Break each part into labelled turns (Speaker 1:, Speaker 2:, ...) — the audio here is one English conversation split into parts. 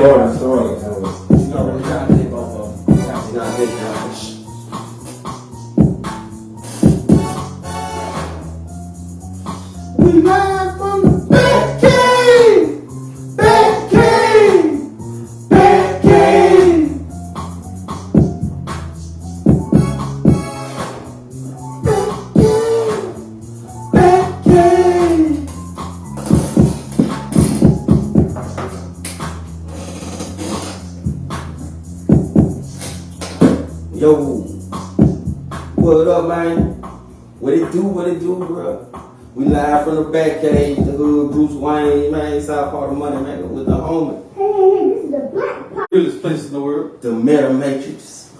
Speaker 1: Story.
Speaker 2: You know, really trying to hit both of them.
Speaker 1: He's not big now. We live from the Bat Cave! Bat Cave! Bat Cave! Bat Cave! Yo, what up, man? What it do, bro? We live from the Bat Cave, the hood, Bruce Wayne, man, South Part of Money, man, with the homie.
Speaker 3: Hey, this is the black part.
Speaker 4: Realest place in the world.
Speaker 1: The Meta Matrix.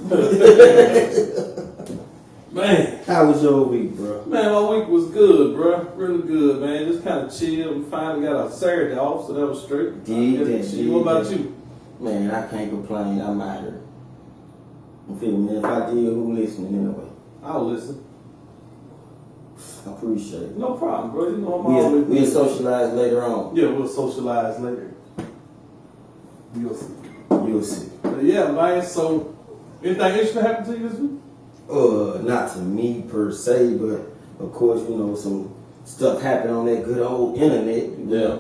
Speaker 4: Man.
Speaker 1: How was your week, bro?
Speaker 4: Man, my week was good, bro. Really good, man. Just kind of chilled. We finally got our Saturday off, so that was straight. What about you?
Speaker 1: Man, I can't complain. I'm out here. I'm feeling, man. If I did, who listening anyway?
Speaker 4: I'll listen.
Speaker 1: I appreciate it.
Speaker 4: No problem, bro. You know I'm always...
Speaker 1: We'll socialize later on.
Speaker 4: Yeah, we'll socialize later. You'll see.
Speaker 1: You'll see.
Speaker 4: But yeah, man, so... Anything interesting happened to you this week?
Speaker 1: Not to me per se, but of course, you know, some stuff happened on that good old internet.
Speaker 4: Yeah.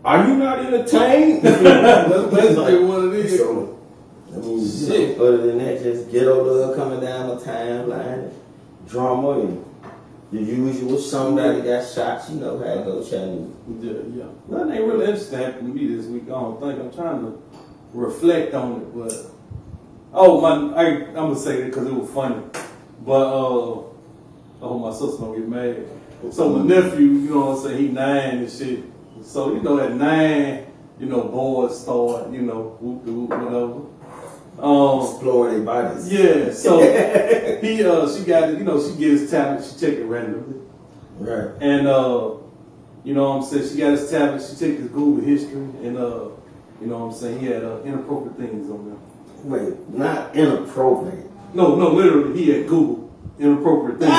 Speaker 1: Are you not entertained?
Speaker 4: That's basically what it is.
Speaker 1: So, I mean,
Speaker 4: Shit.
Speaker 1: you know, other than that, just ghetto love coming down the timeline, drama, and the usual. Somebody got shot, you know how it goes, Chinese.
Speaker 4: Yeah. Nothing ain't really interesting happened to me this week. I don't think. I'm trying to reflect on it, but I'm gonna say that because it was funny. But I hope my sister don't get mad. So my nephew, you know what I'm saying, he 9 and shit. So you know at 9, you know boys start, you know whoop whatever.
Speaker 1: Exploring their bodies.
Speaker 4: Yeah. So she got it. You know she gets his tablet. She check it randomly.
Speaker 1: Right.
Speaker 4: And you know what I'm saying, she got his tablet, she checked his Google history, and you know what I'm saying, he had inappropriate things on there.
Speaker 1: Wait, not inappropriate.
Speaker 4: No, literally, he had Google inappropriate things.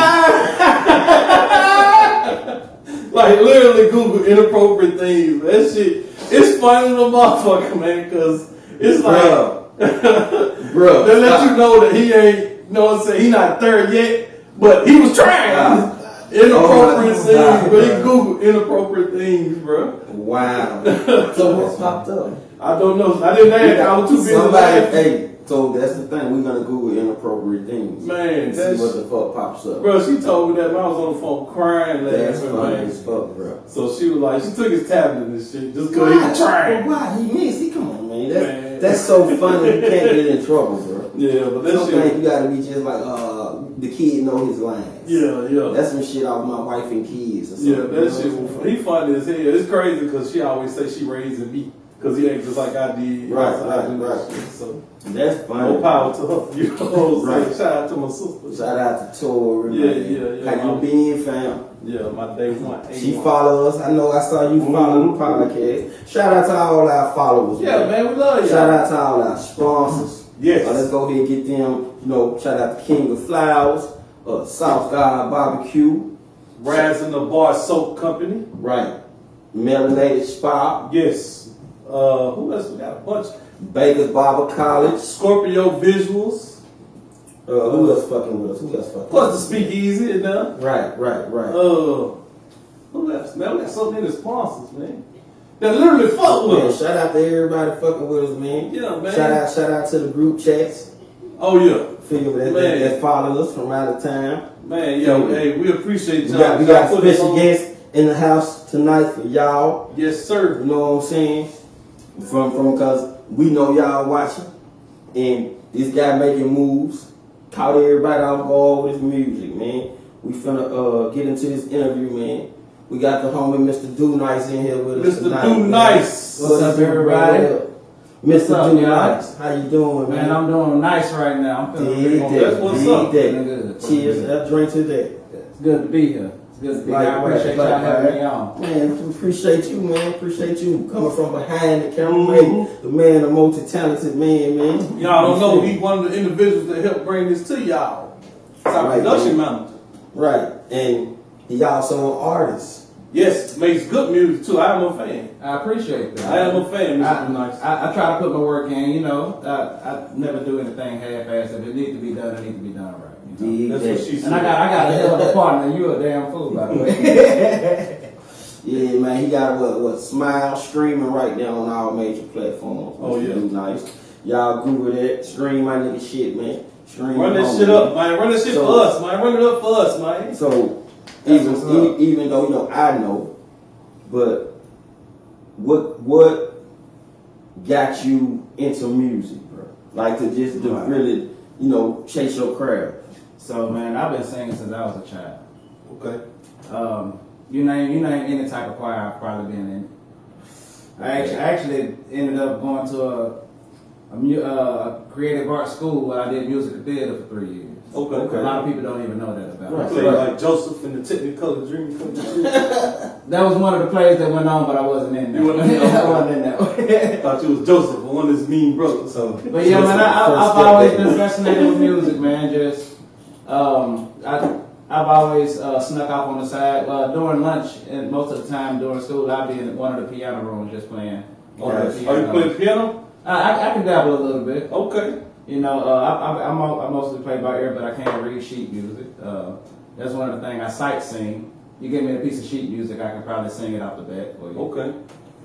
Speaker 4: Like literally Google inappropriate things. That shit, it's funny to motherfucker, man, because it's like,
Speaker 1: bro,
Speaker 4: they let you know that he ain't, you know what I'm saying, he not there yet, but he was trying. Inappropriate things, but he Googled inappropriate things, bro.
Speaker 1: Wow. So what popped up?
Speaker 4: I don't know. I didn't ask. I was too busy.
Speaker 1: Hey, so that's the thing. We're gonna Google inappropriate things.
Speaker 4: Man,
Speaker 1: see what the fuck pops up.
Speaker 4: Bro, she told me that when I was on the phone crying last
Speaker 1: That's
Speaker 4: week.
Speaker 1: funny as fuck, bro.
Speaker 4: So she was like, she took his tablet and shit just because he was trying.
Speaker 1: Why? He missed. He come on, man. That's so funny. You can't get in trouble, bro.
Speaker 4: Yeah, but that shit.
Speaker 1: Sometimes you gotta be just like, the kid know his lines.
Speaker 4: Yeah.
Speaker 1: That's some shit off my wife and kids or something.
Speaker 4: Yeah, that shit. He funny as hell. It's crazy because she always say she raising me. Because he ain't just like I did.
Speaker 1: Right.
Speaker 4: So
Speaker 1: that's funny.
Speaker 4: No power to her. You know what I'm saying?
Speaker 1: Right.
Speaker 4: Shout out to my sister.
Speaker 1: Shout out to Tori.
Speaker 4: Yeah.
Speaker 1: How you been, fam?
Speaker 4: Yeah, my day one.
Speaker 1: She follow us. I know I saw you follow the podcast. Shout out to all our followers.
Speaker 4: Yeah, man, we love you.
Speaker 1: Shout out to all our sponsors.
Speaker 4: Yes.
Speaker 1: Let's go ahead and get them, you know, shout out to King of Flowers, South God Barbecue.
Speaker 4: Raz in the Bar Soap Company.
Speaker 1: Right. Melanated Spa.
Speaker 4: Yes. Who else? We got a bunch.
Speaker 1: Baker's Barber College.
Speaker 4: Scorpio Visuals.
Speaker 1: Who else fucking with us?
Speaker 4: Plus the Speakeasy and
Speaker 1: Right.
Speaker 4: Who else? Man, we got so many sponsors, man. That literally fuck with us.
Speaker 1: Shout out to everybody fucking with us, man.
Speaker 4: Yeah, man.
Speaker 1: Shout out to the group chats.
Speaker 4: Oh yeah.
Speaker 1: Figure that follow us from out of town.
Speaker 4: Man, yo, hey, we appreciate y'all.
Speaker 1: We got special guests in the house tonight for y'all.
Speaker 4: Yes, sir.
Speaker 1: You know what I'm saying? From because we know y'all watching, and this guy making moves, caught everybody off guard with his music, man. We finna get into this interview, man. We got the homie Mr. Do Nice in here with us tonight.
Speaker 4: Mr. Do Nice.
Speaker 2: What's up, everybody?
Speaker 1: Mr. Do Nice. How you doing, man?
Speaker 2: Man, I'm doing nice right now. I'm feeling good.
Speaker 4: That's what's up.
Speaker 2: Good.
Speaker 1: Cheers. Let's drink to that.
Speaker 2: It's good to be here. It's good to be here. I appreciate y'all having me on.
Speaker 1: Man, appreciate you, man. Appreciate you coming from behind the camera, man. The man, the multi-talented man.
Speaker 4: Y'all don't know, he's one of the individuals that helped bring this to y'all. It's our production manager.
Speaker 1: Right. And he also an artist.
Speaker 4: yes, makes good music too. I am a fan.
Speaker 2: I appreciate that.
Speaker 4: I am a fan. Mr. Nice.
Speaker 2: I try to put my work in, you know. I never do anything half-assed. If it needs to be done, it needs to be done right. You know?
Speaker 4: That's what she said.
Speaker 2: And I got a hell of a partner. You a damn fool, by the way.
Speaker 1: Yeah, man, he got what Smile streaming right now on all major platforms.
Speaker 4: Oh, yeah.
Speaker 1: Nice. Y'all Google that. Stream my nigga shit, man. Stream
Speaker 4: Run that
Speaker 1: home,
Speaker 4: shit
Speaker 1: man.
Speaker 4: up, man. Run that shit for us, man. Run it up for us, man.
Speaker 1: So
Speaker 2: That's what's up.
Speaker 1: even though, you know, I know, but what got you into music, bro? Like to just to really, you know, chase your craft.
Speaker 2: So, man, I've been singing since I was a child.
Speaker 4: Okay.
Speaker 2: You name any type of choir I've probably been in. I actually ended up going to a creative arts school where I did music and theater for 3 years.
Speaker 4: Okay.
Speaker 2: A lot of people don't even know that about
Speaker 1: Right.
Speaker 2: me.
Speaker 4: Play like Joseph in the Technicolor Dreamcoat.
Speaker 2: That was one of the plays that went on, but I wasn't in there.
Speaker 4: You wasn't in
Speaker 2: I wasn't in that one.
Speaker 4: Thought you was Joseph, but one of his mean brothers. So.
Speaker 2: But yeah, man, I've always been fascinated with music, man. Just, I've always snuck off on the side during lunch, and most of the time during school, I'd be in one of the piano rooms just playing.
Speaker 1: Yes.
Speaker 4: Are you playing piano?
Speaker 2: I can dabble a little bit.
Speaker 4: Okay.
Speaker 2: You know, I mostly play by ear, but I can't read sheet music. That's one of the things I sight sing. You give me a piece of sheet music, I can probably sing it off the bat for you.
Speaker 4: Okay.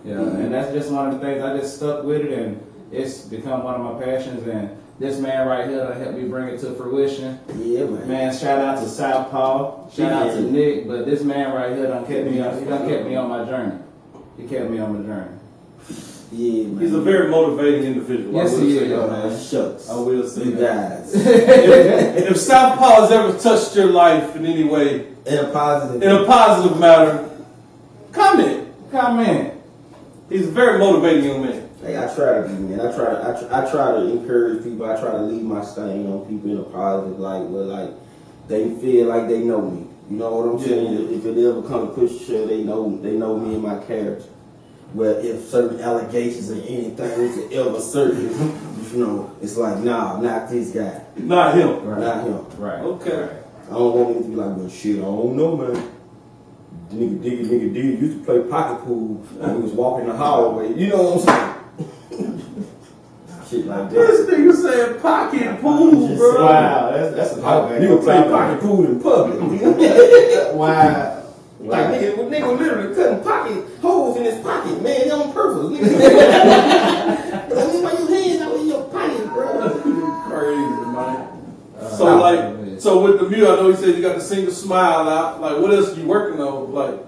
Speaker 2: Yeah, and that's just one of the things I just stuck with it, and it's become one of my passions. And this man right here done helped me bring it to fruition.
Speaker 1: Yeah, man.
Speaker 2: Man, shout out to Southpaw, shout out to Nick, but this man right here done kept me on. He done kept me on my journey. He kept me on my journey.
Speaker 1: Yeah, man.
Speaker 4: He's a very motivating individual.
Speaker 2: Yes,
Speaker 4: I will
Speaker 2: he
Speaker 4: say
Speaker 2: is,
Speaker 4: that.
Speaker 1: man. Shucks.
Speaker 4: I will say
Speaker 1: You
Speaker 4: that.
Speaker 1: guys.
Speaker 4: If Southpaw has ever touched your life in any way,
Speaker 1: In a positive.
Speaker 4: in a positive manner, comment.
Speaker 2: Comment.
Speaker 4: He's a very motivating young man.
Speaker 1: Hey, I try to be, man. I try to encourage people. I try to leave my stain on people in a positive light where, like, they feel like they know me. You know what I'm saying? If it ever come to push shit, they know me and my character. Where if certain allegations or anything was to ever surface, you know, it's like, nah, not this guy.
Speaker 4: Not him.
Speaker 1: Not him.
Speaker 2: Right.
Speaker 4: Okay.
Speaker 1: I don't want him to be like, well, shit, I don't know, man. Nigga D used to play pocket pool when he was walking the hallway. You know what I'm saying? Shit like that.
Speaker 4: This nigga said pocket pool, bro.
Speaker 2: Wow, that's a
Speaker 1: Nigga play pocket pool in public.
Speaker 2: Wow.
Speaker 1: Like nigga literally cutting pocket holes in his pocket, man, on purpose. Nigga. Why your hands out in your pocket, bro?
Speaker 4: Crazy, man. So with the music, I know you said you got the single Smile out. Like, what else you working on? Like,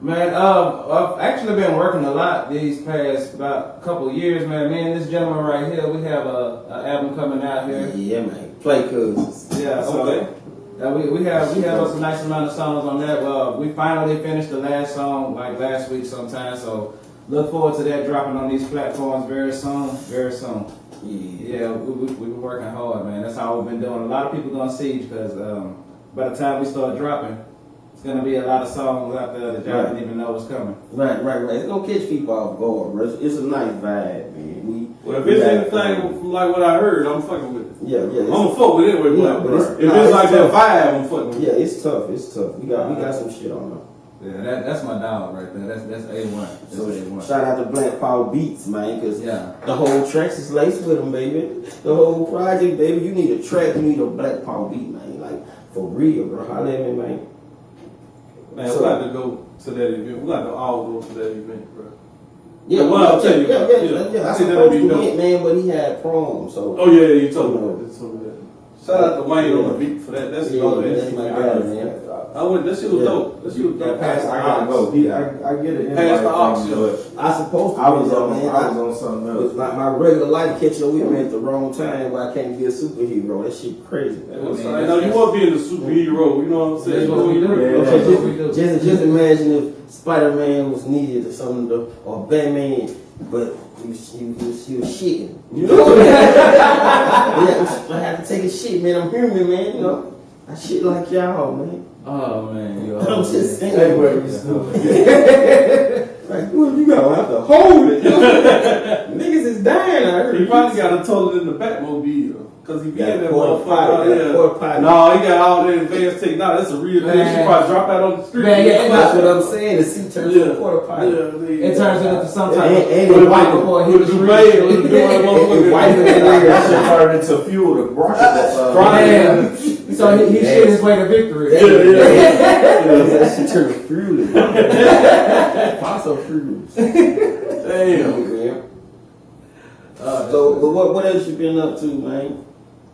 Speaker 2: Man, I've actually been working a lot these past about couple years, man. Me and this gentleman right here, we have a album coming out here.
Speaker 1: Yeah, man. Play cousins.
Speaker 2: Yeah, so
Speaker 4: Okay.
Speaker 2: we have us a nice amount of songs on that. We finally finished the last song like last week sometime, so look forward to that dropping on these platforms very soon. Very soon. Yeah, we've been working hard, man. That's how we've been doing. A lot of people gonna see because by the time we start dropping, it's gonna be a lot of songs out there that y'all didn't even know was coming.
Speaker 1: Right. It's gonna catch people off guard, bro. It's a nice vibe, man.
Speaker 4: well, if it's anything from like what I heard, I'm fucking with it.
Speaker 1: Yeah.
Speaker 4: I'm gonna fuck with it anyway,
Speaker 1: Yeah,
Speaker 4: but
Speaker 1: but
Speaker 4: if it's like that vibe, I'm fucking with it.
Speaker 1: Yeah, it's tough. We got some shit on them.
Speaker 2: Yeah, that's my dog right there. That's A1. That's
Speaker 1: So
Speaker 2: A1.
Speaker 1: shout out to Black Power Beats, man, because
Speaker 2: Yeah.
Speaker 1: the whole tracks is laced with them, baby. The whole project, baby. You need a track, you need a Black Power Beat, man. Like, for real, bro. Holla at me, man.
Speaker 4: Man, we got to go to that event. We got to all go to that event, bro.
Speaker 1: Yeah,
Speaker 4: Well, I'll tell you,
Speaker 1: yeah.
Speaker 4: I
Speaker 1: I
Speaker 4: think that'll
Speaker 1: supposed
Speaker 4: be
Speaker 1: to
Speaker 4: dope.
Speaker 1: went, man, but he had prom, so.
Speaker 4: Oh yeah, you told me that. Shout out to Wayne on the beat for that. That's
Speaker 1: Yeah,
Speaker 4: dope.
Speaker 1: that's my guy, man.
Speaker 4: I went. That shit was dope. That shit was dope.
Speaker 2: Pass the
Speaker 5: I gotta go. I get it.
Speaker 4: Pass the ox,
Speaker 1: I supposed to
Speaker 5: I was
Speaker 1: be there,
Speaker 5: on.
Speaker 1: man.
Speaker 5: I was on something else.
Speaker 1: But my regular life catching with me at the wrong time where I can't be a superhero. That shit crazy.
Speaker 4: I know you want to be in the superhero. You know what I'm saying?
Speaker 2: That's what we do.
Speaker 5: Yeah.
Speaker 2: That's what we do.
Speaker 1: Just imagine if Spider-Man was needed or something, or Batman, but he was shitting. You know what I mean? Yeah, I have to take a shit, man. I'm human, man. You know, I shit like y'all, man.
Speaker 2: Oh man, you
Speaker 1: I'm just saying.
Speaker 5: Anyway, you stupid.
Speaker 1: Like, well, you gotta have to hold it. Niggas is dying saying. I heard
Speaker 4: He probably got a toilet in the Batmobile. Cause he be
Speaker 1: got
Speaker 4: in that
Speaker 1: porta
Speaker 4: motherfucker.
Speaker 1: potty, got porta potty.
Speaker 4: No, he got all that advanced tech. No, that's a real thing.
Speaker 2: Man.
Speaker 4: She probably drop out on the street.
Speaker 2: Man, yeah,
Speaker 1: That's what I'm saying. The seat turns to a quarter potty.
Speaker 2: It turns into some type
Speaker 1: And
Speaker 2: of
Speaker 1: it
Speaker 2: white
Speaker 1: wipe
Speaker 2: before he
Speaker 4: With
Speaker 2: was
Speaker 4: the
Speaker 2: real.
Speaker 4: bed, with the door,
Speaker 1: It
Speaker 4: motherfucker.
Speaker 1: wipe it in
Speaker 5: That
Speaker 1: there.
Speaker 5: shit turned into fuel to rocket.
Speaker 2: Man, so he shit his way to victory.
Speaker 1: That shit turned to fuel. Fossil fuels.
Speaker 4: Damn.
Speaker 1: Man. So, but what else you been up to, man?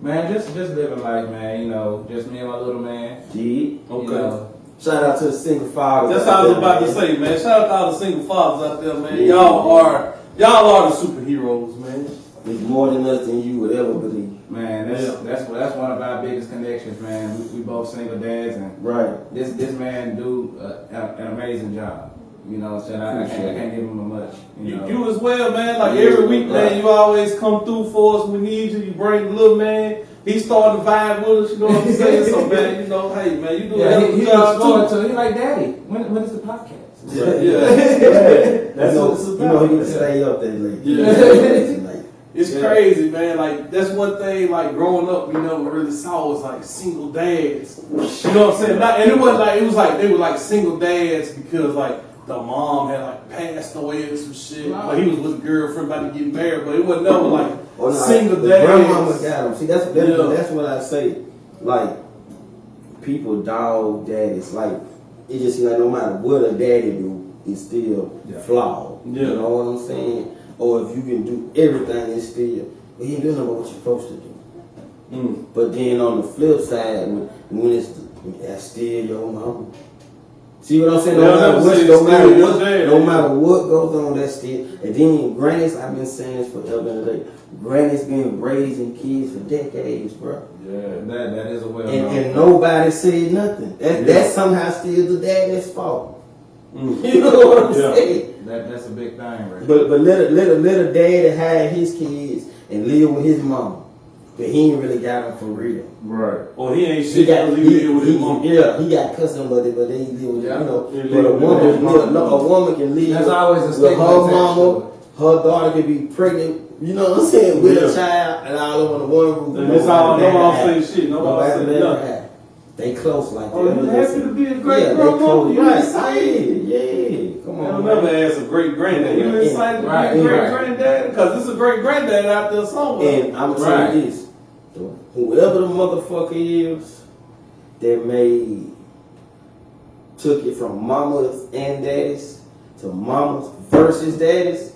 Speaker 2: Man, just living life, man. You know, just me and my little man.
Speaker 1: Gee.
Speaker 2: You know,
Speaker 1: Shout out to the single father.
Speaker 4: That's what I was about to say, man. Shout out to all the single fathers out there, man. Y'all are the superheroes, man.
Speaker 1: It's more than us than you would ever believe.
Speaker 2: man, that's one of our biggest connections, man. We both single dads, and
Speaker 1: Right.
Speaker 2: this man do an amazing job. You know what I'm saying? I can't give him a much.
Speaker 4: You as well, man. Like every week, man, you always come through for us. We need you. You bring the little man. He's starting to vibe with us. You know what I'm saying? So, man, you know, hey, man, you do a hell of
Speaker 2: he
Speaker 4: a
Speaker 2: looks
Speaker 4: job
Speaker 2: forward
Speaker 4: too.
Speaker 2: to. He like, Daddy, when is the podcast?
Speaker 4: Yeah.
Speaker 1: That's what it's about. You know, he can stay up there late.
Speaker 4: Yeah. It's crazy, man. Like, that's one thing, like, growing up, we really saw was, like, single dads. You know what I'm saying? And it was like, they were, like, single dads because, like, the mom had, like, passed away or some shit. Like, he was with a girlfriend about to get married, but it wasn't never, like, single dads.
Speaker 1: Grandmama got him. See, that's what I say. Like, people dog daddies. Like, it just seems like no matter what a daddy do, it's still flawed.
Speaker 4: Yeah.
Speaker 1: You know what I'm saying? Or if you can do everything, it's still, well, you ain't doing what you're supposed to do. But then on the flip side, when that's still your mama. See what I'm saying? No matter what goes on, that's still. And then grannies, I've been saying this forever and a day. Grannies been raising kids for decades, bro.
Speaker 2: Yeah, that is a well.
Speaker 1: And nobody said nothing. That's somehow still the daddy's fault. You know what I'm saying?
Speaker 2: That's a big thing, right?
Speaker 1: But let a daddy hide his kids and live with his mama. But he ain't really got them for real.
Speaker 5: Right.
Speaker 4: Or he ain't shit to live with his mom.
Speaker 1: Yeah, he got custody, but they ain't live with
Speaker 2: Yeah.
Speaker 1: you know.
Speaker 4: Yeah,
Speaker 1: But a woman can live
Speaker 2: That's always a
Speaker 1: with
Speaker 2: stigma
Speaker 1: her
Speaker 2: attached
Speaker 1: mama.
Speaker 2: to it.
Speaker 1: Her daughter can be pregnant. You know what I'm saying? With a child and all over the one roof.
Speaker 4: And it's all, nobody say shit. Nobody say
Speaker 1: Nobody
Speaker 4: nothing.
Speaker 1: had. They close like
Speaker 4: Oh,
Speaker 1: that.
Speaker 4: you happy to be a great
Speaker 1: they
Speaker 4: grandmother?
Speaker 1: close.
Speaker 4: You
Speaker 1: Right.
Speaker 4: excited?
Speaker 1: Yeah. Come
Speaker 4: I
Speaker 1: on,
Speaker 4: never
Speaker 1: man.
Speaker 4: asked a great granddad. You excited to be
Speaker 2: Right,
Speaker 4: a great
Speaker 2: right.
Speaker 4: granddad? Because there's a great granddad out there somewhere.
Speaker 1: And I'm
Speaker 2: Right.
Speaker 1: saying this. Whoever the motherfucker is that took it from mamas and daddies to mamas versus daddies,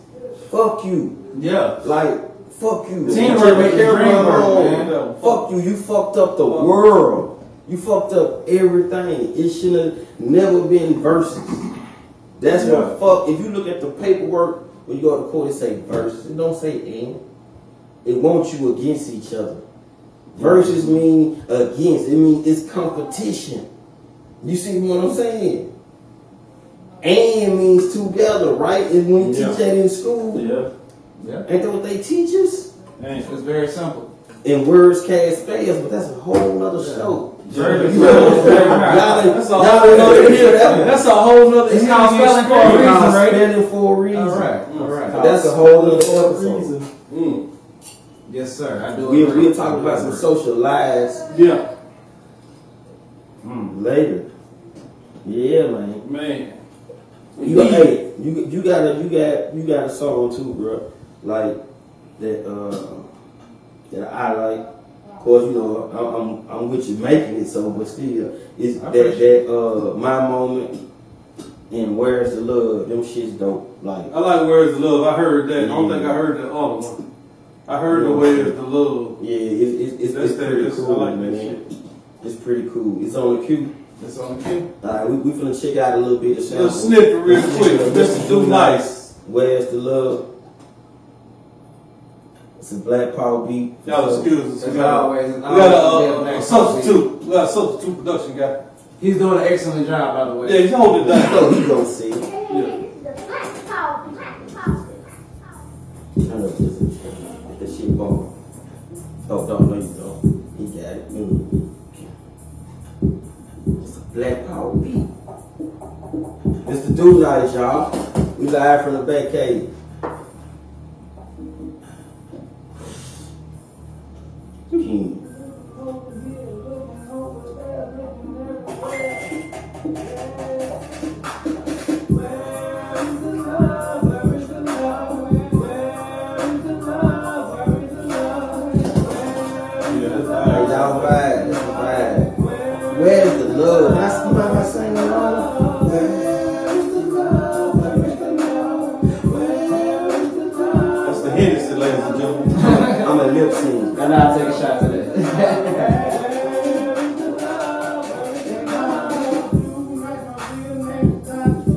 Speaker 1: fuck you.
Speaker 2: Yeah.
Speaker 1: Like, fuck you.
Speaker 2: Teamwork makes the
Speaker 1: Care
Speaker 2: dream
Speaker 1: about
Speaker 2: work,
Speaker 1: home.
Speaker 2: man.
Speaker 1: Fuck you. You fucked up the world. You fucked up everything. It should have never been versus. That's what fuck. If you look at the paperwork when you go to court, it say versus. It don't say and. It wants you against each other. Versus mean against. It means it's competition. You see what I'm saying? And means together, right? And when you teach that in school,
Speaker 2: Yeah.
Speaker 1: ain't that what they teach us?
Speaker 2: It's very simple.
Speaker 1: And words cast spells, but that's a whole nother show.
Speaker 2: Very
Speaker 1: You know,
Speaker 4: That's a
Speaker 1: y'all
Speaker 4: whole
Speaker 1: ain't
Speaker 4: nother
Speaker 1: hear that.
Speaker 4: That's a whole nother
Speaker 2: It's called spelling for a
Speaker 1: It's
Speaker 2: reason,
Speaker 1: called
Speaker 2: right?
Speaker 1: spelling for a reason.
Speaker 2: All right.
Speaker 1: But that's a whole nother episode.
Speaker 2: Yes, sir. I do.
Speaker 1: We'll talk about some social lies
Speaker 4: Yeah.
Speaker 1: later. Yeah, man.
Speaker 4: Man.
Speaker 1: You got a song too, bro. Like that I like. Of course, you know I'm with you making it, so but still, it's that my moment and where's the love. Them shits dope. Like
Speaker 4: I like Where's the Love. I heard that. I don't think I heard the other one. I heard the Where's the Love.
Speaker 1: yeah, it's pretty cool,
Speaker 4: I like that
Speaker 1: man.
Speaker 4: shit.
Speaker 1: It's pretty cool. It's on the queue.
Speaker 2: It's on cue.
Speaker 1: Alright, we finna check out a little bit of
Speaker 4: Little snippet real quick. Mr. Do Nice.
Speaker 1: Where's the love? It's a Black Power beat.
Speaker 4: Y'all excuse us.
Speaker 2: As
Speaker 4: We got
Speaker 2: always,
Speaker 4: a substitute. We got a substitute production guy.
Speaker 2: He's doing an excellent job, by the way.
Speaker 4: Yeah, he's holding it down.
Speaker 1: So he gonna see it.
Speaker 3: Hey, this is the black power.
Speaker 1: Turn up this get that shit bomb. Oh, no, you don't. He got it. It's a Black Power beat. Mr. Do Nice, y'all. We live from the back cave. King.
Speaker 4: Yeah, that's
Speaker 1: Hey,
Speaker 4: all right.
Speaker 1: y'all vibe. That's the vibe. Where is the love? Can I see my singing along?
Speaker 4: That's the Hennessy, ladies and gentlemen.
Speaker 1: I'm a lip sync.
Speaker 2: And I'll take a shot to that.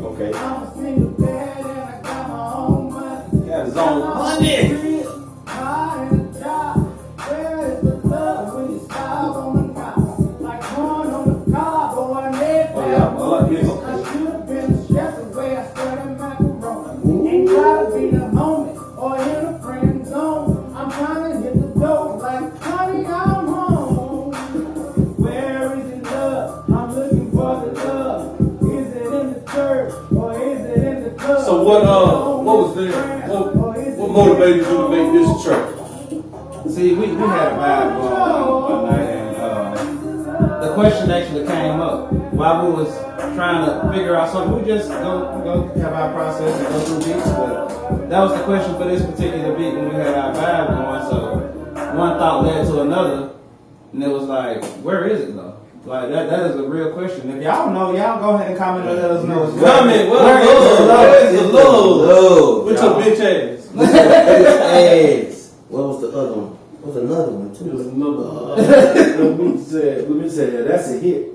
Speaker 1: Okay.
Speaker 4: Got his own money. Oh yeah, I like this. So what was there? What motivated you to make this church?
Speaker 2: See, we had a vibe going on one night, and the question actually came up while we was trying to figure out something. We just go have our process and go through beats, but that was the question for this particular beat when we had our vibe going. So one thought led to another, and it was like, where is it though? Like that is a real question. If y'all know, y'all go ahead and comment and let us know.
Speaker 4: Comment,
Speaker 2: Where is the love?
Speaker 4: Where's the love?
Speaker 1: Love.
Speaker 4: With your bitch ass.
Speaker 1: Ass. What was the other one? What was another one
Speaker 5: There was
Speaker 1: too?
Speaker 5: another. Let me say that. That's a hit.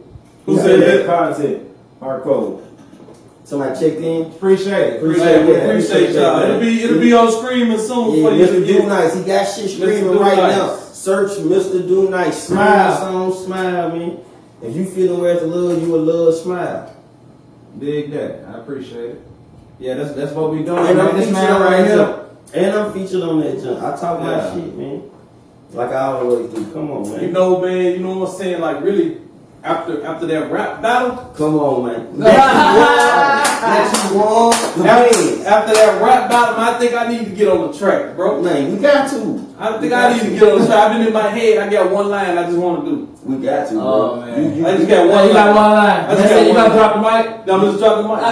Speaker 4: Who said that?
Speaker 5: Content. Hardcore.
Speaker 1: Somebody checked in.
Speaker 2: Appreciate it.
Speaker 4: Appreciate y'all. It'll be on screaming soon
Speaker 1: Yeah,
Speaker 4: for you
Speaker 1: Mr.
Speaker 4: to
Speaker 1: Do
Speaker 4: get.
Speaker 1: Nice. He got shit screaming
Speaker 4: Do
Speaker 1: right
Speaker 4: Nice.
Speaker 1: now. Search Mr. Do Nice.
Speaker 2: Smile.
Speaker 1: Smile song, smile, man. If you feeling where to love, you will love smile.
Speaker 2: Dig that. I appreciate it. Yeah, that's what we doing.
Speaker 1: And I'm
Speaker 2: This
Speaker 1: featured
Speaker 2: man
Speaker 1: on
Speaker 2: right
Speaker 1: that
Speaker 2: here.
Speaker 1: jump. And I'm featured on that jump. I talk my
Speaker 2: Yeah.
Speaker 1: shit, man. Like I always do. Come on, man.
Speaker 4: You know, man. You know what I'm saying? Like really, after that rap battle.
Speaker 1: Come on, man. That you won the win.
Speaker 4: After that rap battle, I think I need to get on the track, bro.
Speaker 1: Man, we got to.
Speaker 4: I think I need to get on the track. I've been in my head. I got one line I just want to do.
Speaker 1: We got to, bro.
Speaker 2: Oh, man.
Speaker 4: I just got one
Speaker 2: You got
Speaker 4: line.
Speaker 2: one line.
Speaker 4: I just
Speaker 2: That's
Speaker 4: got
Speaker 2: it. You
Speaker 4: one
Speaker 2: gotta
Speaker 4: line.
Speaker 2: drop the mic.
Speaker 4: I'm just dropping the mic.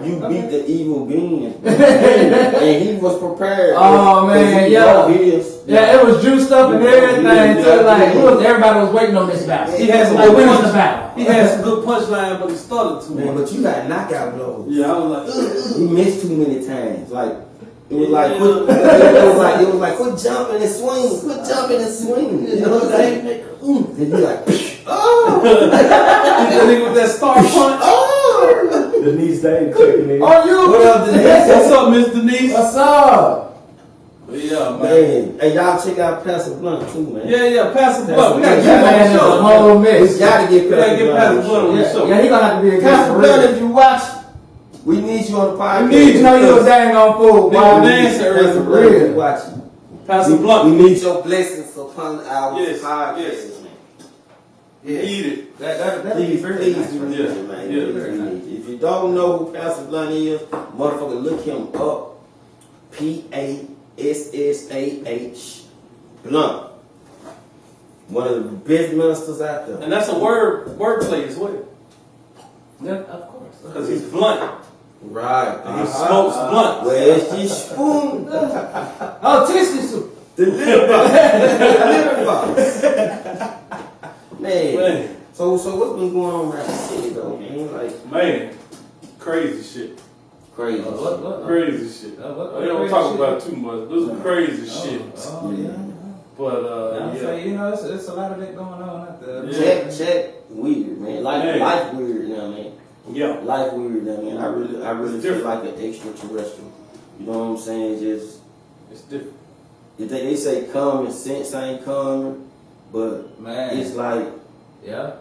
Speaker 1: You beat the evil beings, bro. And he was prepared.
Speaker 2: Oh, man,
Speaker 1: He
Speaker 2: yeah.
Speaker 1: wrote his.
Speaker 2: Yeah, it was juiced up and everything. So like, everybody was waiting on this battle.
Speaker 4: He had some
Speaker 2: like,
Speaker 4: good
Speaker 2: when was the
Speaker 4: punch.
Speaker 2: battle?
Speaker 4: He had some good punchline, but he stuttered too
Speaker 1: Man,
Speaker 4: much.
Speaker 1: but you got knockout blows.
Speaker 4: Yeah, I was like,
Speaker 1: You missed too many times. Like it was like it was like quit jumping and swing, quit jumping and swing. You know what I'm saying? And you like, oh,
Speaker 4: that nigga with that star punch.
Speaker 1: oh.
Speaker 5: Denise Day checking in.
Speaker 2: Are you?
Speaker 1: What up, Denise?
Speaker 4: What's up, Miss Denise?
Speaker 2: What's up?
Speaker 4: Yeah, man.
Speaker 1: Man, hey, y'all check out Pastor Blunt too, man.
Speaker 4: Yeah, pass the blunt. We gotta
Speaker 2: That
Speaker 4: get him on
Speaker 2: man
Speaker 4: the
Speaker 2: is a
Speaker 4: show.
Speaker 2: whole
Speaker 1: We
Speaker 2: mix.
Speaker 1: gotta get
Speaker 4: We gotta
Speaker 1: Pastor
Speaker 4: get
Speaker 1: Blunt
Speaker 4: Pastor
Speaker 1: on the
Speaker 4: Blunt on
Speaker 1: show.
Speaker 4: the show.
Speaker 2: Yeah, he gonna have to be a
Speaker 1: Pastor
Speaker 2: good
Speaker 1: Blunt,
Speaker 2: real.
Speaker 1: if you watch, we need you on the podcast.
Speaker 4: We need
Speaker 2: You know you a dang on fool.
Speaker 4: Nigga
Speaker 2: Why?
Speaker 4: dancing
Speaker 1: Pastor
Speaker 4: early.
Speaker 1: Blunt, if you watching.
Speaker 4: Pass the
Speaker 1: We
Speaker 4: blunt.
Speaker 1: need your blessings upon our
Speaker 4: Yes,
Speaker 1: podcast,
Speaker 4: yes.
Speaker 1: man.
Speaker 4: Eat it.
Speaker 2: That'd
Speaker 1: Please,
Speaker 2: be very
Speaker 1: please
Speaker 2: nice.
Speaker 1: do
Speaker 4: Yeah,
Speaker 1: it, man.
Speaker 4: yeah.
Speaker 1: Please do it. If you don't know who Pastor Blunt is, motherfucker, look him up. P-A-S-S-A-H Blunt. One of the best ministers out there.
Speaker 4: And that's a wordplay as well.
Speaker 2: Yeah, of course.
Speaker 4: Because he's blunt.
Speaker 1: Right.
Speaker 4: And he smokes blunt.
Speaker 1: Where's the spoon?
Speaker 2: Oh, tasty soup.
Speaker 1: The litter box. The litter box. Man.
Speaker 4: Man.
Speaker 1: So what's been going on around the city though, man? Like
Speaker 4: Man. Crazy shit.
Speaker 1: crazy.
Speaker 4: Crazy shit.
Speaker 2: what
Speaker 4: We don't
Speaker 2: crazy
Speaker 4: talk
Speaker 2: shit?
Speaker 4: about it too much. This is crazy shit.
Speaker 2: Oh, yeah.
Speaker 4: But
Speaker 2: I'm
Speaker 4: yeah.
Speaker 2: saying, you know, it's a lot of that going on out there.
Speaker 4: Yeah.
Speaker 1: Check weird, man.
Speaker 4: Man.
Speaker 1: Life weird now, man.
Speaker 4: Yeah.
Speaker 1: Life weird now, man. I really
Speaker 4: It's
Speaker 1: feel
Speaker 4: different.
Speaker 1: like an extraterrestrial. You know what I'm saying? Just
Speaker 4: It's different.
Speaker 1: they say common sense ain't common, but
Speaker 2: Man.
Speaker 1: it's like
Speaker 2: Yeah.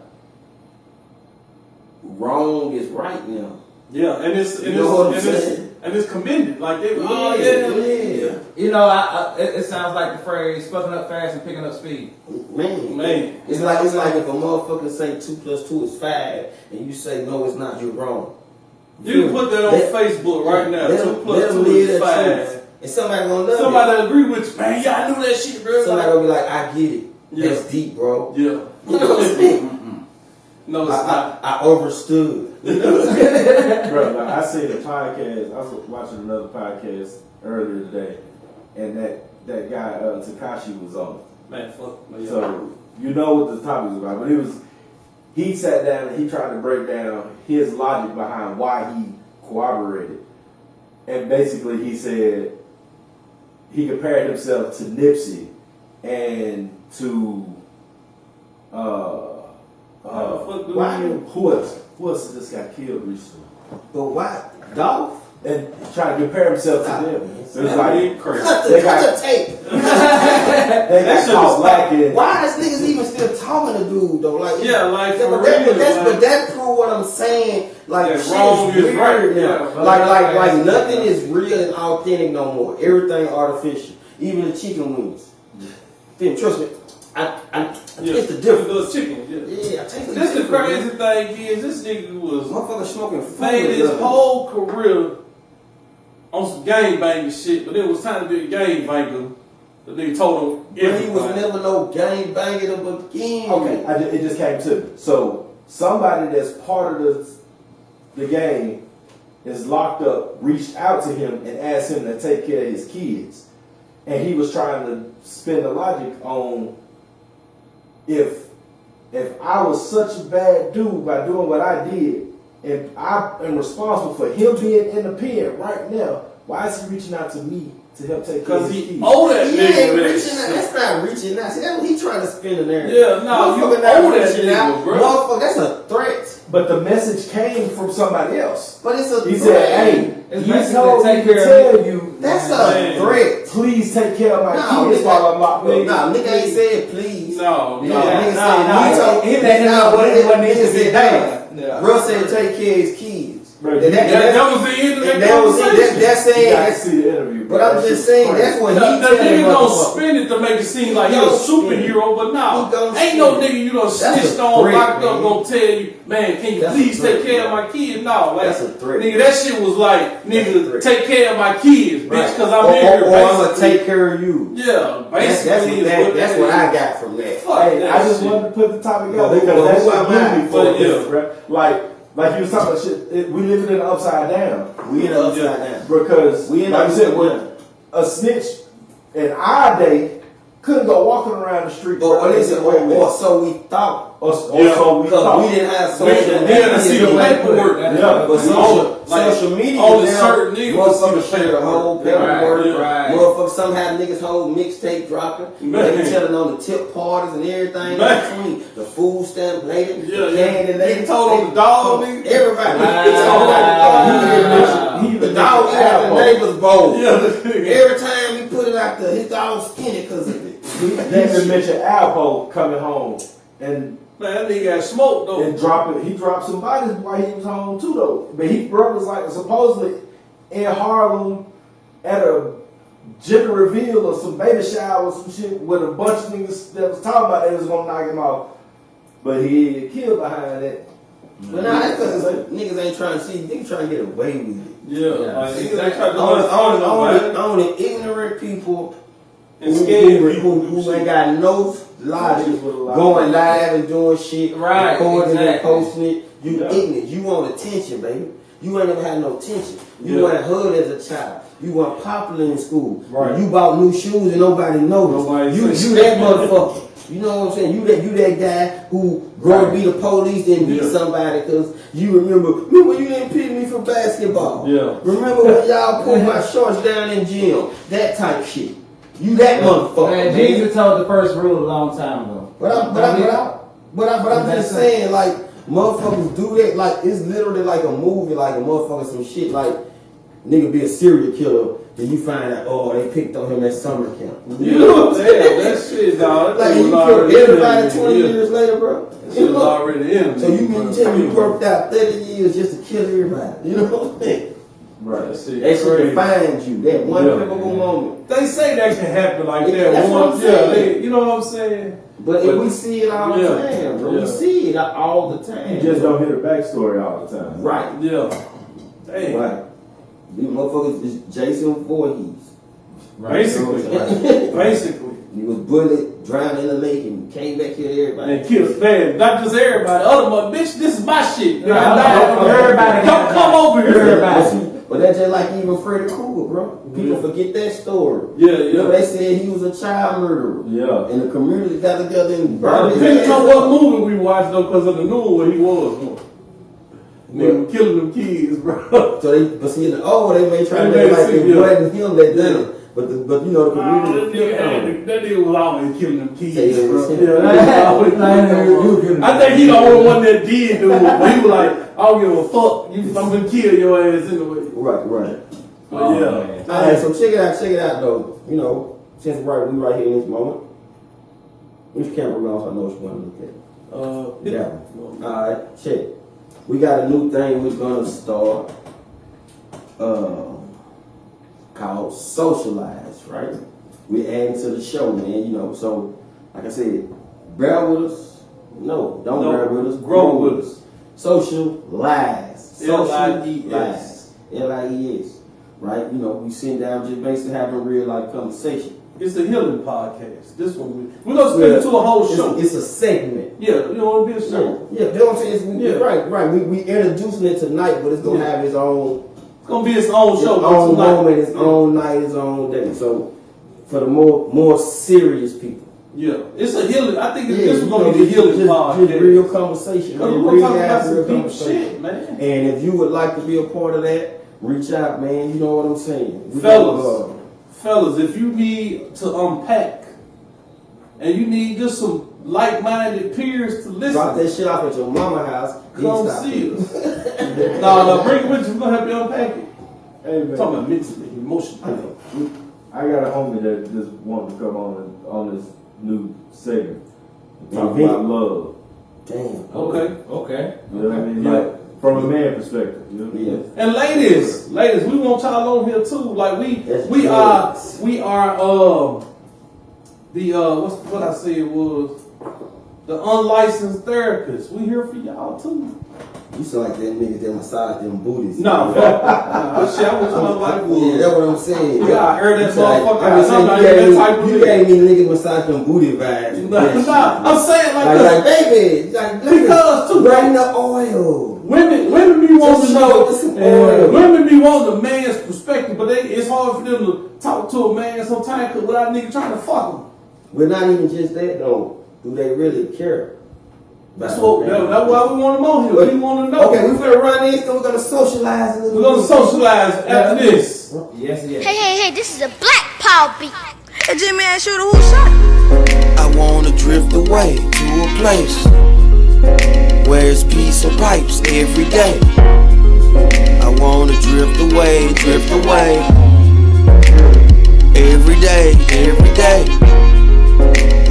Speaker 1: wrong is right now.
Speaker 4: Yeah, and it's
Speaker 1: You know what I'm saying?
Speaker 4: commended. Like they
Speaker 1: Yeah.
Speaker 2: You know, it sounds like the phrase "fucking up fast and picking up speed."
Speaker 1: Man. It's like if a motherfucker say 2 + 2 is 5, and you say no, it's not. You're wrong.
Speaker 4: You can put that on Facebook right now.
Speaker 1: Let
Speaker 4: 2
Speaker 1: them
Speaker 4: +
Speaker 1: live
Speaker 4: 2
Speaker 1: that
Speaker 4: is
Speaker 1: truth.
Speaker 4: 5.
Speaker 1: And somebody gonna love
Speaker 4: Somebody agree with you, man. Yeah, I knew that shit, bro.
Speaker 1: it. Somebody gonna be like, I get it. That's deep, bro.
Speaker 4: Yeah.
Speaker 1: You know what I'm saying?
Speaker 4: No, it's not.
Speaker 1: I overstood.
Speaker 5: Bro, like I seen a podcast. I was watching another podcast earlier today, and that guy Takashi was on.
Speaker 4: Man, fuck. Man,
Speaker 5: So you know what the topic is about, but he sat down and he tried to break down his logic behind why he cooperated, and basically he said he compared himself to Nipsey and to who else just got killed recently?
Speaker 1: But why? Dolph?
Speaker 5: And try to compare himself to them. So it's like
Speaker 4: crazy.
Speaker 5: they got
Speaker 1: Cut the tape.
Speaker 5: they got
Speaker 4: shit
Speaker 5: caught
Speaker 4: was
Speaker 5: lacking.
Speaker 1: Why is niggas even still talking to dude though? Like
Speaker 4: Yeah, like, for
Speaker 1: but
Speaker 4: real,
Speaker 1: but that prove what I'm saying. Like
Speaker 4: Yeah,
Speaker 1: shit
Speaker 4: wrong
Speaker 1: is
Speaker 4: is
Speaker 1: weird
Speaker 4: right,
Speaker 1: now.
Speaker 4: yeah.
Speaker 1: Like nothing is real and authentic no more. Everything artificial. Even the chicken wings. Then trust me, I taste the difference.
Speaker 4: Little chicken, yeah.
Speaker 1: Yeah, I taste the
Speaker 4: This the
Speaker 1: difference.
Speaker 4: crazy thing is, this nigga was
Speaker 1: Motherfucker smoking food.
Speaker 4: made his whole career on some gang banging shit, but it was time to be a gang banger. The nigga told him
Speaker 1: But he was
Speaker 4: everything.
Speaker 1: never no gang banger to begin.
Speaker 5: Okay, it just came to me. So somebody that's part of the game is locked up, reached out to him and asked him to take care of his kids. And he was trying to spin the logic on if I was such a bad dude by doing what I did, and I am responsible for him being in the pen right now, why is he reaching out to me to help take care of
Speaker 4: Because
Speaker 5: his
Speaker 4: he
Speaker 5: kids?
Speaker 4: owe that
Speaker 1: He
Speaker 4: nigga
Speaker 1: ain't
Speaker 4: that
Speaker 1: reaching out.
Speaker 4: shit.
Speaker 1: That's not reaching out. See, that's what he trying to spin in there.
Speaker 4: Yeah, no, you
Speaker 1: Motherfucker
Speaker 4: owe
Speaker 1: not
Speaker 4: that
Speaker 1: reaching
Speaker 4: nigga,
Speaker 1: out.
Speaker 4: bro.
Speaker 1: Motherfucker, that's a threat.
Speaker 5: But the message came from somebody else.
Speaker 1: But it's a
Speaker 5: He
Speaker 1: threat.
Speaker 5: said, hey,
Speaker 2: It's
Speaker 5: he
Speaker 2: basically
Speaker 5: told me
Speaker 2: take
Speaker 5: to
Speaker 2: care of
Speaker 5: tell you,
Speaker 1: That's
Speaker 4: Man.
Speaker 1: a threat.
Speaker 5: please take care of my
Speaker 1: No,
Speaker 5: kids
Speaker 1: nigga-
Speaker 5: while I'm locked up.
Speaker 1: Nah, nigga ain't said please.
Speaker 4: No,
Speaker 1: Yeah,
Speaker 4: no.
Speaker 1: nigga
Speaker 2: Nah,
Speaker 1: said
Speaker 2: nah,
Speaker 1: he told-
Speaker 2: he let him know what needs to be
Speaker 1: said,
Speaker 2: done.
Speaker 1: hey, bro said take care of his kids.
Speaker 5: Bro,
Speaker 1: That-
Speaker 4: That was the end of
Speaker 1: and
Speaker 4: that
Speaker 1: that was
Speaker 4: conversation.
Speaker 1: that's
Speaker 5: You
Speaker 1: saying.
Speaker 5: got to
Speaker 1: That's,
Speaker 5: see the interview.
Speaker 1: but I'm just saying that's what he
Speaker 4: The
Speaker 1: telling
Speaker 4: nigga gonna
Speaker 1: motherfucker.
Speaker 4: spin it to make it seem like
Speaker 1: He
Speaker 4: he a
Speaker 1: gonna spin
Speaker 4: superhero, but
Speaker 1: He
Speaker 4: no.
Speaker 1: gonna
Speaker 4: Ain't no
Speaker 1: spin
Speaker 4: nigga you done
Speaker 1: That's a
Speaker 4: snitched on,
Speaker 1: threat,
Speaker 4: locked up,
Speaker 1: man.
Speaker 4: gonna tell you, man, can you
Speaker 1: That's a
Speaker 4: please
Speaker 1: threat,
Speaker 4: take care of
Speaker 1: bro.
Speaker 4: my kids? No, like,
Speaker 1: That's a threat.
Speaker 4: nigga, that shit was like,
Speaker 1: That's a
Speaker 4: nigga,
Speaker 1: threat.
Speaker 4: take care of my kids, bitch,
Speaker 1: Right.
Speaker 4: cause I'm
Speaker 1: or,
Speaker 4: in here,
Speaker 1: or I'm gonna
Speaker 4: basically.
Speaker 1: take care of you.
Speaker 4: Yeah,
Speaker 1: That's
Speaker 4: basically
Speaker 1: that's what I got from that.
Speaker 4: Fuck
Speaker 5: Hey,
Speaker 4: that
Speaker 5: I just
Speaker 4: shit.
Speaker 5: wanted to put the topic
Speaker 1: But
Speaker 5: together because
Speaker 1: who
Speaker 5: that's
Speaker 1: am
Speaker 5: what
Speaker 1: I?
Speaker 5: movie for
Speaker 4: But yeah.
Speaker 5: this, bro. Like you was talking about shit. We living in the upside down
Speaker 1: We in the upside down.
Speaker 5: because
Speaker 1: We in the
Speaker 5: like you said,
Speaker 1: upside
Speaker 5: when
Speaker 1: down.
Speaker 5: a snitch in our day couldn't go walking around the street.
Speaker 1: Or listen, or so we thought.
Speaker 5: Or
Speaker 4: Yeah.
Speaker 5: so we
Speaker 1: Because
Speaker 5: thought.
Speaker 1: we didn't have social
Speaker 4: We
Speaker 1: media.
Speaker 4: had to see the paperwork.
Speaker 5: Yeah.
Speaker 1: But social media
Speaker 4: only
Speaker 1: now,
Speaker 4: certain niggas
Speaker 1: motherfuckers
Speaker 4: see the
Speaker 1: share the whole paperwork.
Speaker 2: Right, right.
Speaker 1: Motherfuckers, some have niggas whole mixtape dropping.
Speaker 4: Man.
Speaker 1: They telling on the tip parties and everything in
Speaker 4: Man.
Speaker 1: between. The food stamp lady,
Speaker 4: Yeah,
Speaker 1: the
Speaker 4: yeah.
Speaker 1: candy lady.
Speaker 4: He told on the dog, nigga.
Speaker 1: Everybody.
Speaker 2: Wow.
Speaker 1: He told on the dog.
Speaker 5: He
Speaker 1: The
Speaker 5: even
Speaker 1: dog
Speaker 5: mentioned
Speaker 1: eat out the
Speaker 5: Apple.
Speaker 1: neighbor's bowl.
Speaker 4: Yeah, the nigga.
Speaker 1: Every time he put it out there, his dog skinny because of it.
Speaker 5: He even mentioned Alpo coming home and
Speaker 4: Man, that nigga got smoked though.
Speaker 5: dropping. He dropped some bodies while he was home too, though. But he bro was like supposedly in Harlem at a gender reveal or some baby shower or some shit with a bunch of niggas that was talking about they was gonna knock him off. But he get killed behind that.
Speaker 1: But now that's because niggas ain't trying to see, niggas trying to get away with it.
Speaker 4: Yeah, like, niggas ain't trying to do
Speaker 1: Only ignorant people
Speaker 4: and
Speaker 1: who
Speaker 4: scared
Speaker 1: ain't got no logic going live and doing shit,
Speaker 2: Right,
Speaker 1: recording
Speaker 2: exactly.
Speaker 1: and posting it. You
Speaker 5: Yeah.
Speaker 1: ignorant. You want attention, baby. You ain't never had no attention. You
Speaker 4: Yeah.
Speaker 1: weren't hood as a child. You weren't popular in school.
Speaker 5: Right.
Speaker 1: You bought new shoes and nobody noticed.
Speaker 4: Nobody
Speaker 1: You
Speaker 4: said
Speaker 1: that motherfucker. You know what I'm saying? You that guy who go to be the police and beat
Speaker 4: Yeah.
Speaker 1: somebody because you remember when you didn't pick me for basketball.
Speaker 4: Yeah.
Speaker 1: Remember when y'all pulled my shorts down in gym? That type shit. You that motherfucker.
Speaker 2: Man,
Speaker 1: Man.
Speaker 2: Jesus told the first rule a long time ago.
Speaker 1: But I'm just saying, like, motherfuckers do that, like, it's literally like a movie, like a motherfucker, some shit, like, nigga be a serial killer, then you find out, oh, they picked on him at summer camp.
Speaker 4: You know what I'm saying? That shit, dog.
Speaker 1: Like,
Speaker 4: That
Speaker 1: you
Speaker 4: shit was
Speaker 1: killed
Speaker 4: already in
Speaker 1: everybody
Speaker 4: there.
Speaker 1: 20
Speaker 4: Yeah.
Speaker 1: years later, bro.
Speaker 4: That shit was already in.
Speaker 1: So you mean to tell me you worked out 30 years just to kill everybody? You know what I'm saying?
Speaker 5: Right.
Speaker 4: That shit
Speaker 1: That shit
Speaker 4: crazy.
Speaker 1: defines you, that one
Speaker 4: Yeah.
Speaker 1: pivotal moment.
Speaker 4: They say that can happen like
Speaker 1: Yeah,
Speaker 4: that
Speaker 1: that's what I'm
Speaker 4: once.
Speaker 1: saying.
Speaker 4: Yeah, you know what I'm saying?
Speaker 1: But if we see it all the
Speaker 4: Yeah.
Speaker 1: time, bro.
Speaker 4: Yeah.
Speaker 1: We see it all the time.
Speaker 5: You just don't hear the backstory all the time.
Speaker 1: Right.
Speaker 4: Yeah. Damn.
Speaker 1: Right. These motherfuckers is Jason Voorhees.
Speaker 4: Basically. Basically.
Speaker 1: He was bullied, drowned in the lake, and came back here to everybody.
Speaker 4: And killed, man, not just everybody. Other mother, bitch, this is my shit.
Speaker 2: Nah, everybody.
Speaker 4: Come over here.
Speaker 2: Everybody.
Speaker 1: But that's just like even Freddy Krueger, bro. People forget that story.
Speaker 4: Yeah,
Speaker 1: You know,
Speaker 4: yeah.
Speaker 1: they said he was a child murderer.
Speaker 5: Yeah.
Speaker 1: And the community got together and burned his
Speaker 4: Depending on
Speaker 1: ass
Speaker 4: what
Speaker 1: up.
Speaker 4: movie we watched though, because of the new one where he was. Nigga killing them kids, bro.
Speaker 1: So but see, in the old they may try to
Speaker 4: They
Speaker 1: make
Speaker 4: made
Speaker 1: like
Speaker 4: it
Speaker 1: it
Speaker 4: seem,
Speaker 1: wasn't him that did
Speaker 4: Yeah.
Speaker 1: it. But you know the community.
Speaker 4: That nigga was always killing them kids,
Speaker 1: Yeah,
Speaker 4: bro.
Speaker 1: yeah.
Speaker 4: Yeah, that nigga was always killing them. I think he the only one that did do it. But he was like, I don't give a fuck. I'm gonna kill your ass anyway.
Speaker 1: Right.
Speaker 4: But yeah.
Speaker 2: Man.
Speaker 1: All right, so check it out though. You know, since we right here in this moment. Which camera we on so I know which one to look at? That one. All right, check. We got a new thing we're gonna start called Socialize, right? We're adding to the show, man. You know, so like I said, bear with us. No, don't bear with us.
Speaker 4: Grow with us.
Speaker 1: Socialize.
Speaker 4: L-I-E-S.
Speaker 1: Lies. Right? You know, we sit down just basically having real life conversation.
Speaker 4: It's a healing podcast. This one we're gonna spin it to a whole show.
Speaker 1: It's a segment.
Speaker 4: Yeah, you know what I mean? A show.
Speaker 1: Yeah, you know what I'm saying?
Speaker 4: Yeah.
Speaker 1: Right. We introducing it tonight, but it's gonna have its own,
Speaker 4: It's gonna be its own show.
Speaker 1: its own
Speaker 4: tonight.
Speaker 1: moment, its own night, its own day. So for the more serious people,
Speaker 4: Yeah, it's a healing. I think
Speaker 1: yeah,
Speaker 4: this is
Speaker 1: you
Speaker 4: gonna
Speaker 1: know,
Speaker 4: be the healing podcast.
Speaker 1: just real conversation,
Speaker 4: We're
Speaker 1: man.
Speaker 4: gonna
Speaker 1: Real
Speaker 4: talk about
Speaker 1: ass
Speaker 4: some
Speaker 1: real
Speaker 4: deep
Speaker 1: conversation.
Speaker 4: shit, man.
Speaker 1: And if you would like to be a part of that, reach out, man. You know what I'm saying,
Speaker 4: Fellas, if you need to unpack and you need just some like-minded peers to listen,
Speaker 1: drop that shit off at your mama's house.
Speaker 4: come see us. No, bring it with you. We're gonna help you unpack it.
Speaker 5: Hey man,
Speaker 4: Talking about mentally, emotionally.
Speaker 5: I got a homie that just wanted to come on this new segment. Talk
Speaker 1: Mhm.
Speaker 5: about love.
Speaker 1: Damn.
Speaker 2: Okay.
Speaker 5: You know what I mean?
Speaker 4: Yeah.
Speaker 5: Like from a man perspective. You know what I mean?
Speaker 1: Yeah.
Speaker 4: And ladies, we want y'all on here too. Like
Speaker 1: That's
Speaker 4: we
Speaker 1: good.
Speaker 4: are what I said was the unlicensed therapists. We here for y'all too.
Speaker 1: You sound like that nigga that massage them booties.
Speaker 4: No, fuck. Nah, shit, I wish my life
Speaker 1: Yeah,
Speaker 4: was.
Speaker 1: that's what I'm saying.
Speaker 4: Yeah, I heard that
Speaker 1: You like-
Speaker 4: motherfucker.
Speaker 1: I'm just
Speaker 4: I'm not even
Speaker 1: saying,
Speaker 4: that type of
Speaker 1: you
Speaker 4: nigga.
Speaker 1: gave me niggas massage them booty vibes.
Speaker 4: Nah, I'm saying
Speaker 1: like baby, like
Speaker 4: Because, too,
Speaker 1: bring the oil.
Speaker 4: women be wanting
Speaker 1: Just
Speaker 4: to
Speaker 1: show
Speaker 4: know.
Speaker 1: us some oil.
Speaker 4: Women be wanting a man's perspective, but it's hard for them to talk to a man sometimes without nigga trying to fuck him.
Speaker 1: We're not even just that though. Do they really care?
Speaker 4: That's why we want them on here. We want to know.
Speaker 1: Okay, we're gonna run this, then we're gonna socialize a little
Speaker 4: We're gonna
Speaker 1: bit.
Speaker 4: socialize after this.
Speaker 2: Yes.
Speaker 3: Hey, this is a black power beat.
Speaker 6: Hey, Jimmy, ask you who shot.
Speaker 7: I wanna drift away to a place where it's peace and pipes every day. I wanna drift away every day.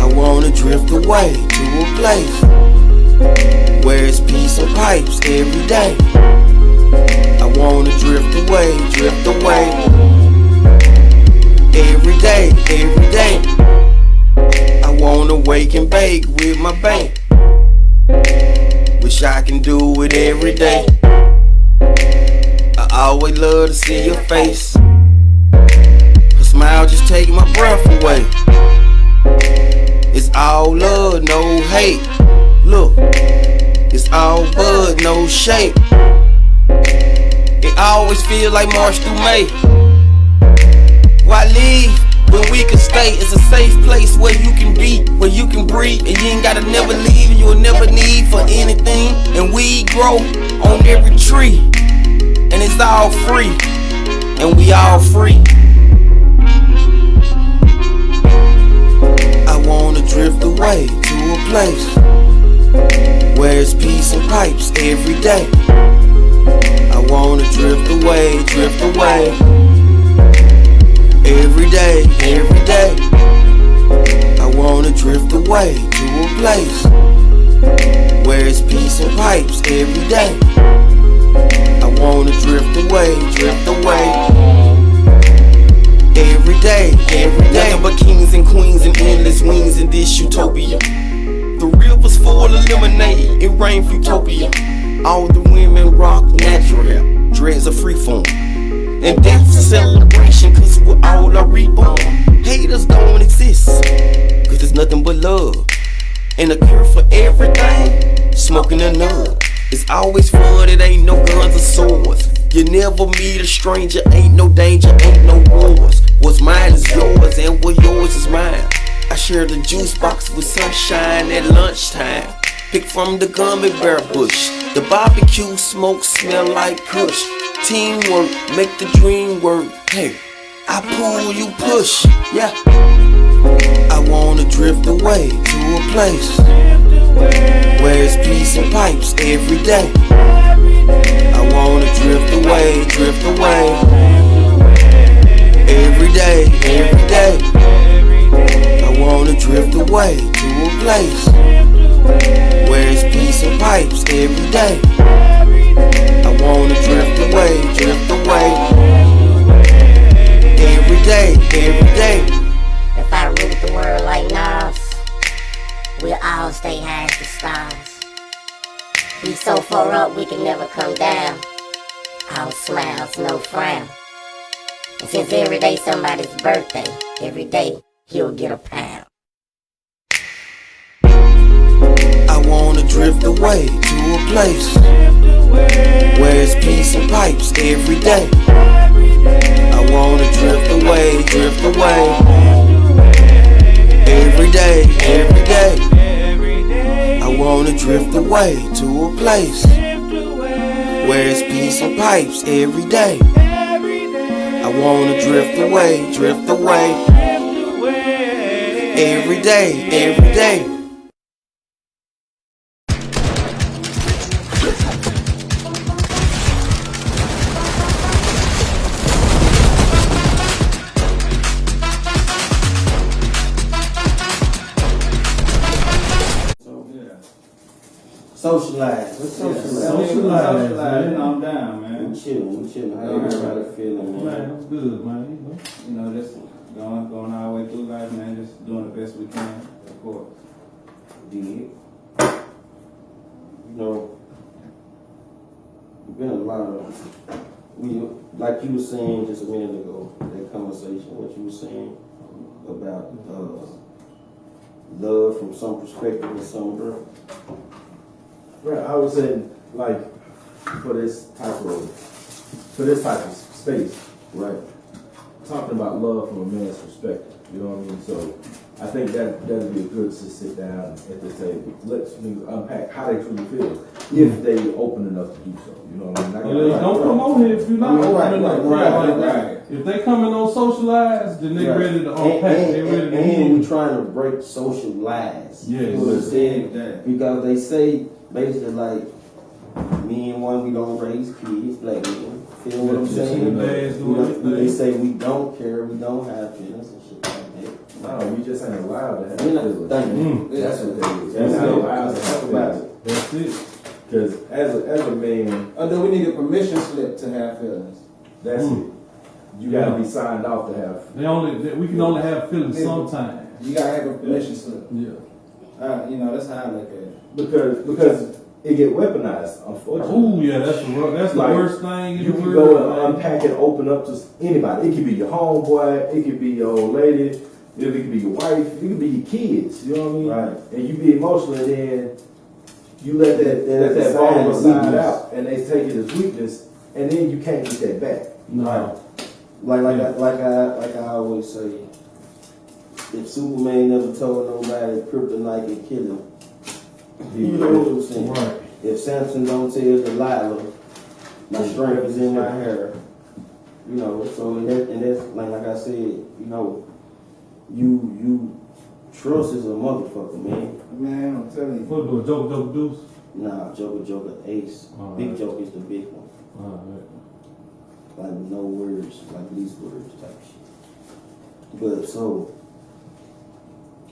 Speaker 7: I wanna drift away to a place where it's peace and pipes every day. I wanna drift away every day. I wanna wake and bake with my bank. Wish I can do it every day. I always love to see your face. A smile just take my breath away. It's all love, no hate. Look, it's all bud, no shape. It always feel like March through May. Why leave when we can stay? It's a safe place where you can be, where you can breathe, and you ain't gotta never leave, and you'll never need for anything. And we grow on every tree, and it's all free, and we all free. I wanna drift away to a place where it's peace and pipes every day. I wanna drift away every day. I wanna drift away to a place where it's peace and pipes every day. I wanna drift away every day. Nothing but kings and queens and endless wings in this utopia. The river's full of lemonade, it rains utopia. All the women rock natural, dreads are freeform. And death's a celebration, cause we're all are reborn. Haters don't exist. nothing but love. And a cure for everything, smoking a nub. It's always fun, it ain't no guns or swords. You never meet a stranger, ain't no danger, ain't no wars. What's mine is yours, and what yours is mine. I share the juice box with sunshine at lunchtime. Pick from the gummy bear bush. The barbecue smoke smell like kush. Teamwork, make the dream work. Hey, I pull, you push, yeah. I wanna drift away to a place where it's peace and pipes every day. I wanna drift away every day, every day. I wanna drift away to a place where it's peace and pipes every day. I wanna drift away every day, every day.
Speaker 8: If I ruled the world like Nas, we'll all stay high as the stars. Be so far up we can never come down. All smiles, no frown. And since every day somebody's birthday, every day he'll get a pound.
Speaker 7: I wanna drift away to a place where it's peace and pipes every day. I wanna drift away every day, every day. I wanna drift away to a place where it's peace and pipes every day. I wanna drift away every day, every day.
Speaker 1: Socialize. Let's socialize.
Speaker 2: Socialize, you know, I'm down, man.
Speaker 1: We chilling. How everybody feeling, man?
Speaker 4: Man, I'm good, man.
Speaker 2: You know, just going our way through life, man. Just doing the best we can, of course.
Speaker 1: You know, been a lot of, like you were saying just a minute ago, that conversation, what you were saying about love from some perspective and some girl.
Speaker 5: Right, I was saying, like, for this type of space, right? Talking about love from a man's perspective, you know what I mean? So I think that'd be good to sit down at the table. Let niggas unpack how they truly feel if they open enough to do so. You know what I mean?
Speaker 4: Don't come on here if you're not open enough.
Speaker 1: Right.
Speaker 4: If they coming on socialize, then they ready to unpack. They ready to
Speaker 1: and
Speaker 4: move.
Speaker 1: we're trying to break social lies.
Speaker 4: Yes.
Speaker 1: You know what I'm saying? Because they say basically like me and one, we don't raise kids, black men. Feel what I'm saying? They say we don't care, we don't have feelings and shit like that.
Speaker 5: No, we just ain't allowed to have
Speaker 1: We're not
Speaker 5: feelings.
Speaker 1: That's what it is. That's not allowed to talk about it.
Speaker 4: That's it.
Speaker 5: Because as a man,
Speaker 2: Do we need a permission slip to have feelings?
Speaker 5: that's it. You gotta be signed off to have.
Speaker 4: We can only have feelings sometimes.
Speaker 2: You gotta have a permission slip.
Speaker 4: Yeah.
Speaker 2: You know, that's how I look at it.
Speaker 5: Because it get weaponized, unfortunately.
Speaker 4: Ooh, yeah, that's the
Speaker 5: Like,
Speaker 4: worst thing in
Speaker 5: You
Speaker 4: the
Speaker 5: can
Speaker 4: world.
Speaker 5: go and unpack and open up to anybody. It could be your homeboy, it could be your old lady, it could be your wife, it could be your kids. You know what I mean?
Speaker 1: Right.
Speaker 5: And you be emotional, and then you let that vulnerable leak out, and they take it as weakness, and then you can't get that back.
Speaker 4: No.
Speaker 1: Like I always say, if Superman never told nobody kryptonite can kill him, you know what I'm saying?
Speaker 4: Right.
Speaker 1: If Samson don't tell Delilah, my strength is in my hair, you know. So that's like I said, you know, you trust is a motherfucker, man.
Speaker 2: Man, I'm telling you.
Speaker 4: What do a joke deuce?
Speaker 1: Nah, Joker, Ace.
Speaker 4: All
Speaker 1: Big
Speaker 4: right.
Speaker 1: Joke is the big one.
Speaker 4: Alright.
Speaker 1: Like no words, like least words type shit. But so,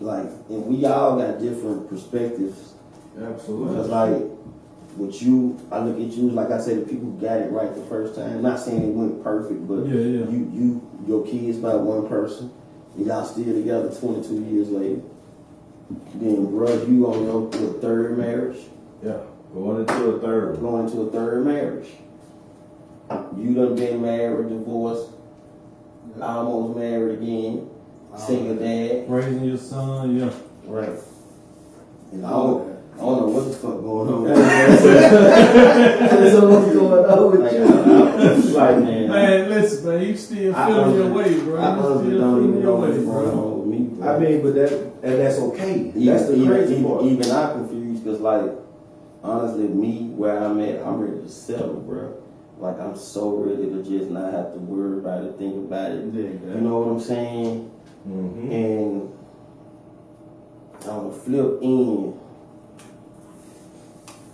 Speaker 1: like, and we all got different perspectives.
Speaker 5: Absolutely.
Speaker 1: Because like, with you, I look at you, like I said, the people who got it right the first time. Not saying it went perfect, but
Speaker 4: Yeah.
Speaker 1: your kids by one person. Y'all still together 22 years later. Then, bruh, you on your third marriage.
Speaker 5: Yeah. Going into a third.
Speaker 1: Going into a third marriage. You done been married, divorced, almost married again, single dad.
Speaker 4: Raising your son, yeah.
Speaker 1: Right. And I don't know what the fuck going on.
Speaker 5: So what's going on with you?
Speaker 1: Like, man.
Speaker 2: Man, listen, man, you still feeling your way, bro.
Speaker 1: I
Speaker 2: You
Speaker 1: honestly
Speaker 2: still
Speaker 1: don't even
Speaker 2: feeling
Speaker 1: know
Speaker 2: your
Speaker 1: what's
Speaker 2: way,
Speaker 1: going
Speaker 2: bro.
Speaker 1: on with me, bro.
Speaker 5: I mean, but that's okay. That's the crazy part.
Speaker 1: Even I'm confused because, like, honestly, me, where I'm at, I'm ready to settle, bro. Like, I'm so ready to just not have to worry about it, think about it.
Speaker 5: Yeah.
Speaker 1: You know what I'm saying?
Speaker 5: Mm-hmm.
Speaker 1: And on the flip end,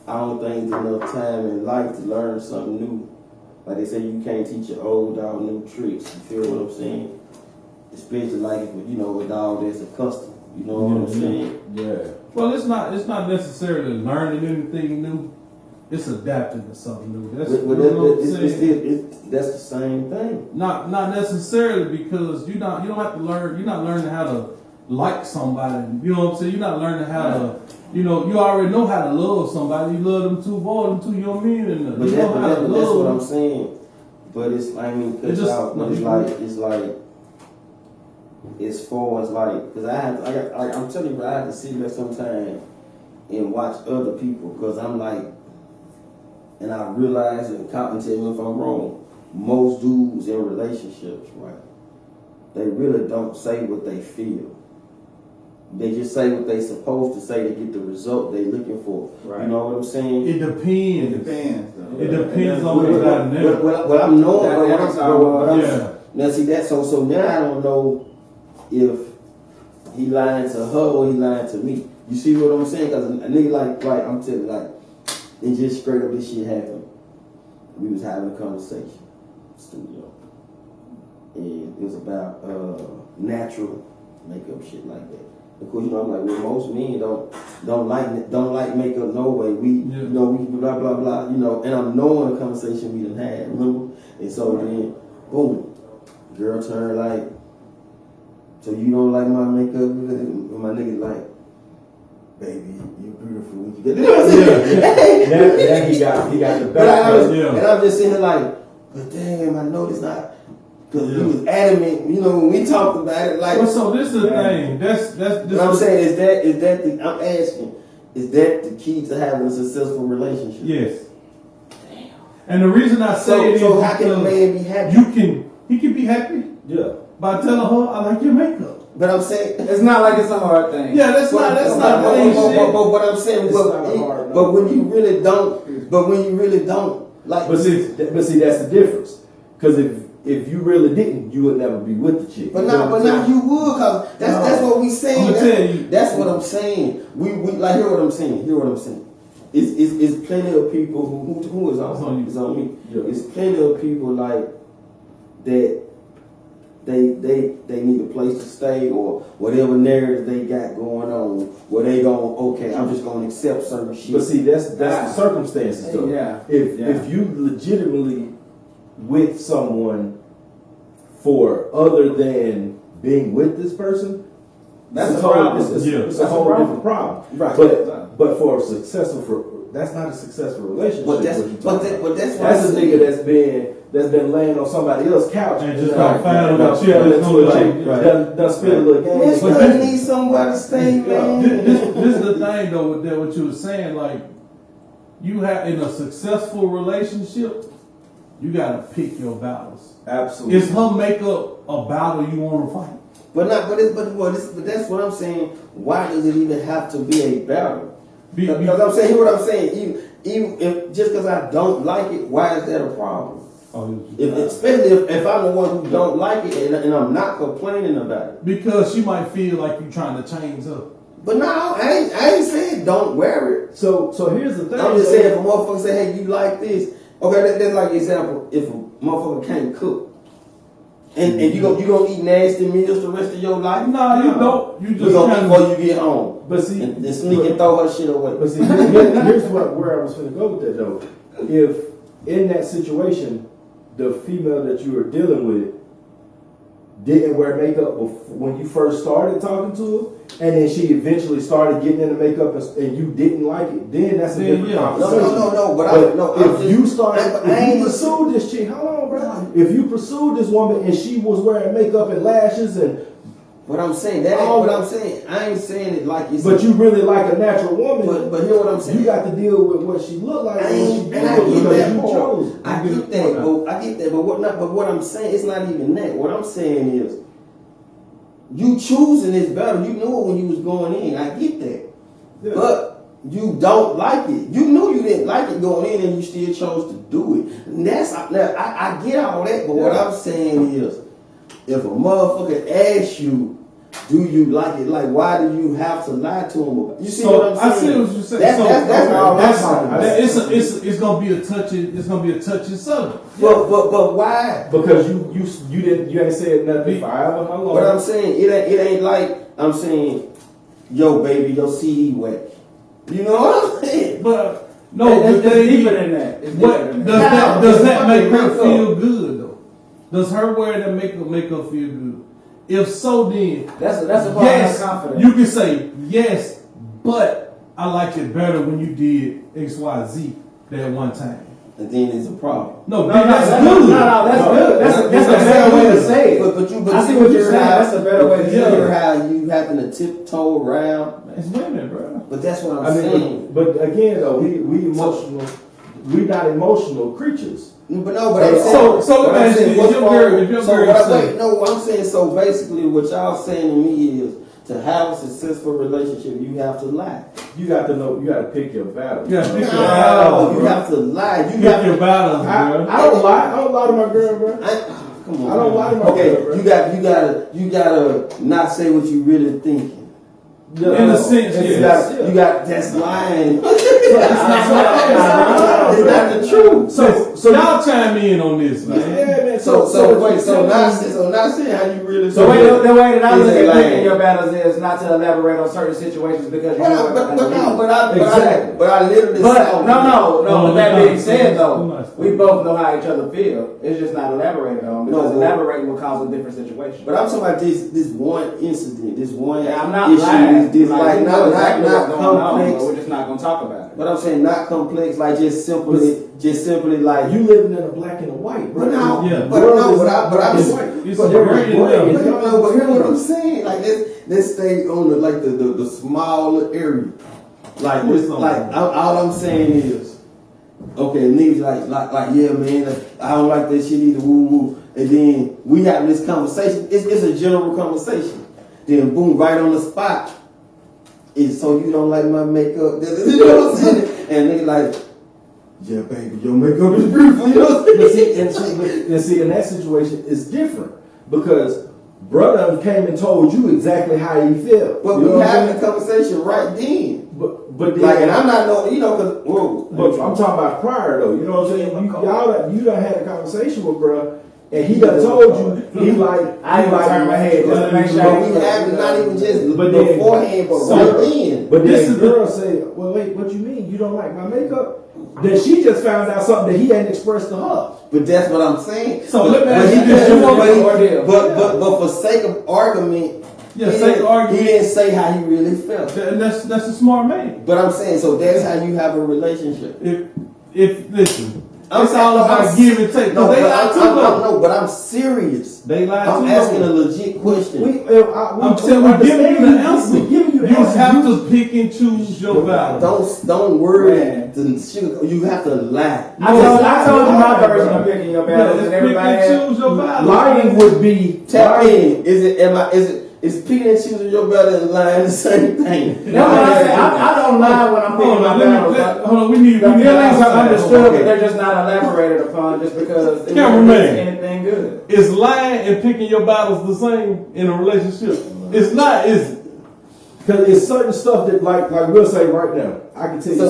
Speaker 1: I don't think there's enough time in life to learn something new. Like they say, you can't teach your old dog new tricks. You feel what I'm saying? Especially like, you know, a dog that's accustomed. You know what I'm saying?
Speaker 5: Yeah.
Speaker 2: Well, it's not necessarily learning anything new. It's adapting to something new. That's
Speaker 1: But
Speaker 2: you know what I'm saying?
Speaker 1: that's the same thing.
Speaker 2: Not necessarily, because you don't have to learn. You're not learning how to like somebody. You know what I'm saying? You're not learning how to. You know, you already know how to love somebody. You love them too, boy, them too. You know what I mean? And
Speaker 1: But
Speaker 2: you know how to
Speaker 1: that's
Speaker 2: love.
Speaker 1: what I'm saying. But it's, I mean,
Speaker 2: It just-
Speaker 1: it's like, as far as like, because I'm telling you, bro, I have to sit there sometime and watch other people, because I'm like, and I realize, and tell me if I'm wrong, most dudes in relationships, right, they really don't say what they feel. They just say what they supposed to say to get the result they looking for.
Speaker 5: Right.
Speaker 1: You know what I'm saying?
Speaker 2: It depends.
Speaker 4: It depends, though.
Speaker 2: It depends on
Speaker 1: What
Speaker 2: the dynamic.
Speaker 1: I'm knowing,
Speaker 4: That's how,
Speaker 2: yeah.
Speaker 1: now see that, so now I don't know if he lying to her or he lying to me. You see what I'm saying? Because a nigga like I'm telling you, like, and just straight up this shit happened. We was having a conversation, studio, and it was about natural makeup shit like that. Of course, you know, I'm like, well, most men don't like makeup no way. We, you know, we blah blah blah, you know, and I'm knowing the conversation we done had, remember? And so then, boom, girl turned like, so you don't like my makeup? And my nigga like, baby, you beautiful when you get, you know what I'm saying?
Speaker 5: Now he got the
Speaker 1: But
Speaker 5: back.
Speaker 1: and I'm just sitting here like, but damn, I know it's not. Because he was adamant, you know, when we talked about it, like.
Speaker 2: Well, so this is the thing. That's
Speaker 1: What I'm saying is that I'm asking, is that the key to having a successful relationship?
Speaker 2: Yes. And the reason I say it is
Speaker 1: so how can a
Speaker 2: because
Speaker 1: man be happy?
Speaker 2: he can be happy
Speaker 5: Yeah.
Speaker 2: by telling her, I like your makeup.
Speaker 1: But I'm saying,
Speaker 4: It's not like it's a hard thing.
Speaker 2: Yeah, that's not plain shit.
Speaker 1: but I'm saying, but when you really don't, like.
Speaker 5: But see, that's the difference. Because if you really didn't, you would never be with the chick.
Speaker 1: But now you would, cause that's what we saying.
Speaker 2: I'm gonna tell you.
Speaker 1: That's what I'm saying. We like hear what I'm saying. It's plenty of people who is on me. It's on me.
Speaker 5: Yeah.
Speaker 1: It's plenty of people like that. They need a place to stay or whatever narrative they got going on. Where they going, okay, I'm just gonna accept certain shit.
Speaker 5: But see, that's the circumstances though.
Speaker 4: Yeah.
Speaker 5: If you legitimately with someone for other than being with this person,
Speaker 4: That's
Speaker 5: it's
Speaker 4: a problem.
Speaker 5: It's a whole different problem.
Speaker 1: Right.
Speaker 5: But for a that's not a successful relationship.
Speaker 1: But that's why
Speaker 5: that's a nigga that's been laying on somebody else's couch
Speaker 2: And just got found out
Speaker 5: chilling
Speaker 2: shit.
Speaker 5: into a chick. Done spit a little game.
Speaker 1: Yes,
Speaker 2: But
Speaker 1: I need somewhere to stay, man.
Speaker 2: This is the thing though with that what you were saying, like you have in a successful relationship, you gotta pick your battles.
Speaker 5: Absolutely.
Speaker 2: Is her makeup a battle you want to fight?
Speaker 1: But that's what I'm saying. Why does it even have to be a battle? Because I'm saying, hear what I'm saying. Even if just because I don't like it, why is that a problem? Especially if I'm the one who don't like it and I'm not complaining about it.
Speaker 2: Because she might feel like you're trying to change her.
Speaker 1: But no, I ain't saying don't wear it.
Speaker 5: So here's the thing.
Speaker 1: I'm just saying if a motherfucker say, hey, you like this. Okay, that's like example. If a motherfucker can't cook. And you gonna eat nasty meals the rest of your life?
Speaker 2: No, you don't. You
Speaker 1: You
Speaker 2: just
Speaker 1: gonna eat
Speaker 2: kind
Speaker 1: before
Speaker 2: of.
Speaker 1: you get home.
Speaker 5: But see,
Speaker 1: And sneak and throw her shit away.
Speaker 5: But see, here's where I was going to go with that though. If in that situation, the female that you were dealing with didn't wear makeup when you first started talking to her, and then she eventually started getting into makeup and you didn't like it, then that's a different conversation.
Speaker 1: No. But
Speaker 5: if you pursued this chick, hold on, bro. If you pursued this woman and she was wearing makeup and lashes and
Speaker 1: But I'm saying that ain't what I'm saying. I ain't saying it like it's.
Speaker 5: But you really like a natural woman.
Speaker 1: But hear what I'm saying.
Speaker 5: You got to deal with what she look like.
Speaker 1: I get that. I get that. But what I'm saying, it's not even that. What I'm saying is, you choosing this better. You knew it when you was going in. I get that.
Speaker 5: Yeah.
Speaker 1: But you don't like it. You knew you didn't like it going in, and you still chose to do it. And that's I get all that. But what I'm saying is, if a motherfucker asks you, do you like it? Like, why do you have to lie to him? You see what I'm saying?
Speaker 2: I see what you're saying. It's gonna be a touchy subject.
Speaker 1: But why?
Speaker 5: Because you ain't said nothing forever. How long?
Speaker 1: But I'm saying it ain't like I'm saying, yo baby, your CD wet. You know what I'm saying?
Speaker 2: But no,
Speaker 4: it's deeper than that.
Speaker 2: Does that make her feel good though? Does her wearing that makeup make her feel good? If so, then
Speaker 4: that's a part
Speaker 2: yes,
Speaker 4: of confidence.
Speaker 2: you can say yes, but I liked it better when you did XYZ that one time.
Speaker 1: And then it's a problem.
Speaker 2: No, that's good.
Speaker 4: No, that's good. That's a better way to say it.
Speaker 1: But
Speaker 4: I see what you're saying. That's a better way to say it.
Speaker 1: Hear how you happen to tiptoe around.
Speaker 2: It's women, bro.
Speaker 1: But that's what I'm saying.
Speaker 5: But again, though, we emotional. We not emotional creatures.
Speaker 1: But no, but I'm saying.
Speaker 2: So let me ask you, if your
Speaker 1: I'm saying, so basically what y'all saying to me is, to have a successful relationship, you have to lie.
Speaker 5: You got to know. You got to pick your battles.
Speaker 2: You got to pick your battles.
Speaker 1: You have to lie. You
Speaker 2: pick your battles, bro.
Speaker 5: I don't lie. I don't lie to my girl, bro.
Speaker 1: Come on.
Speaker 5: I don't lie to my girl, bro.
Speaker 1: You gotta not say what you really thinking.
Speaker 2: In a sense,
Speaker 1: you got that's lying. It's not the truth.
Speaker 2: So y'all chime in on this, man.
Speaker 5: Yeah, man.
Speaker 1: So not saying how you really.
Speaker 4: So the way that I look at picking your battles is not to elaborate on certain situations because you know.
Speaker 1: But I literally.
Speaker 4: No. With that being said, though, we both know how each other feel. It's just not elaborated on because elaborating will cause a different situation.
Speaker 1: But I'm talking about this one incident, this one.
Speaker 4: I'm not
Speaker 1: issue.
Speaker 4: lying.
Speaker 1: This like not complex.
Speaker 4: We're just not gonna talk about it.
Speaker 1: But I'm saying not complex, like just simply like
Speaker 5: you living in a black and a white, bro.
Speaker 1: I'm
Speaker 2: it's a gray and
Speaker 1: but hear what I'm saying. Like let's stay on the small area. Like all I'm saying is, okay, niggas like yeah, man, I don't like that shit either. Woo woo. And then we have this conversation. It's a general conversation. Then boom, right on the spot. Is so you don't like my makeup? You know what I'm saying? And they like, yeah, baby, your makeup is beautiful. You know what I'm saying?
Speaker 5: And see, in that situation, it's different because brother came and told you exactly how he felt.
Speaker 1: But we having a conversation right then.
Speaker 5: But then,
Speaker 1: like, and I'm not know, because whoa.
Speaker 5: But I'm talking about prior though. You know what I'm saying? You done had a conversation with bruh. And he done told you, he like,
Speaker 4: I ain't turn my head just to make sure.
Speaker 1: But we have not even just beforehand, but right then.
Speaker 5: But then the girl say, well, wait, what you mean? You don't like my makeup? Then she just found out something that he hadn't expressed to her.
Speaker 1: But that's what I'm saying.
Speaker 2: So let me ask you,
Speaker 1: but for sake of argument, he didn't say how he really felt.
Speaker 2: And that's a smart man.
Speaker 1: But I'm saying, so that's how you have a relationship.
Speaker 2: If listen. It's all about give and take.
Speaker 1: No, they lie too. But I'm serious.
Speaker 2: They lie too.
Speaker 1: I'm asking a legit question.
Speaker 2: I'm giving you the answer. You have to pick and choose your battles.
Speaker 1: Don't worry. You have to lie.
Speaker 4: I told you my version of picking your battles, and everybody
Speaker 2: choose your battles.
Speaker 5: Lying would be
Speaker 1: tap in. Is picking and choosing your battle and lying the same thing?
Speaker 4: No, I don't lie when I'm picking my battles.
Speaker 2: Hold on, we need
Speaker 4: the feelings are understood, but they're just not elaborated upon just because it doesn't mean anything good.
Speaker 2: Is lying and picking your battles the same in a relationship? It's not, is it?
Speaker 5: Because it's certain stuff that, like we'll say right now, I can tell you.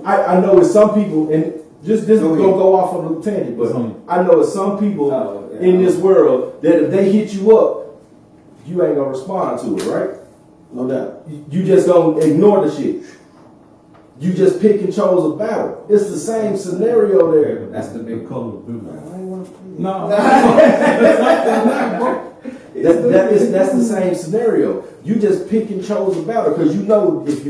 Speaker 5: I know it's some people, and just gonna go off on a tangent, but I know it's some people in this world that if they hit you up, you ain't gonna respond to it, right?
Speaker 1: No doubt.
Speaker 5: You just gonna ignore the shit. You just pick and chose a battle. It's the same scenario there.
Speaker 2: That's the big color of blue.
Speaker 5: No. That's the same scenario. You just pick and chose a battle because you know if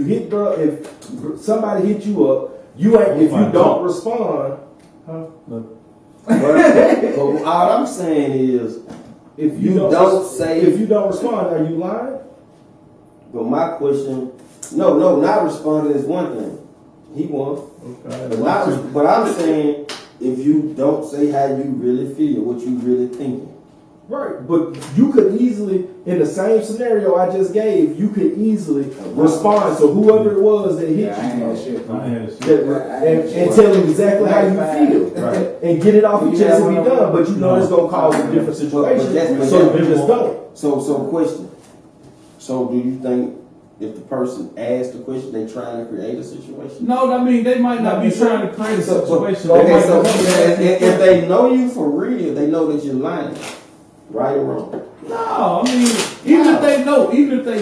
Speaker 5: somebody hit you up, if you don't respond,
Speaker 1: But all I'm saying is,
Speaker 5: if
Speaker 1: You don't say-
Speaker 5: if you don't respond, are you lying?
Speaker 1: But my question, no, not responding is one thing. He won.
Speaker 5: Okay.
Speaker 1: But I'm saying, if you don't say how you really feel, what you really thinking.
Speaker 5: Right, but you could easily, in the same scenario I just gave, you could easily respond to whoever it was that hit
Speaker 2: Yeah, I ain't
Speaker 5: you.
Speaker 2: had shit.
Speaker 5: And tell them exactly how you feel,
Speaker 1: Right.
Speaker 5: and get it off your chest and be done. But you know it's gonna cause a different
Speaker 1: But
Speaker 5: situation,
Speaker 1: that's-
Speaker 5: so you just don't.
Speaker 1: So question. So do you think if the person asks the question, they trying to create a situation?
Speaker 4: No, I mean they might not be trying to create a situation. They
Speaker 1: Okay,
Speaker 4: might
Speaker 1: so
Speaker 4: be-
Speaker 1: if they know you for real, they know that you're lying, right or wrong.
Speaker 4: No, I mean even if they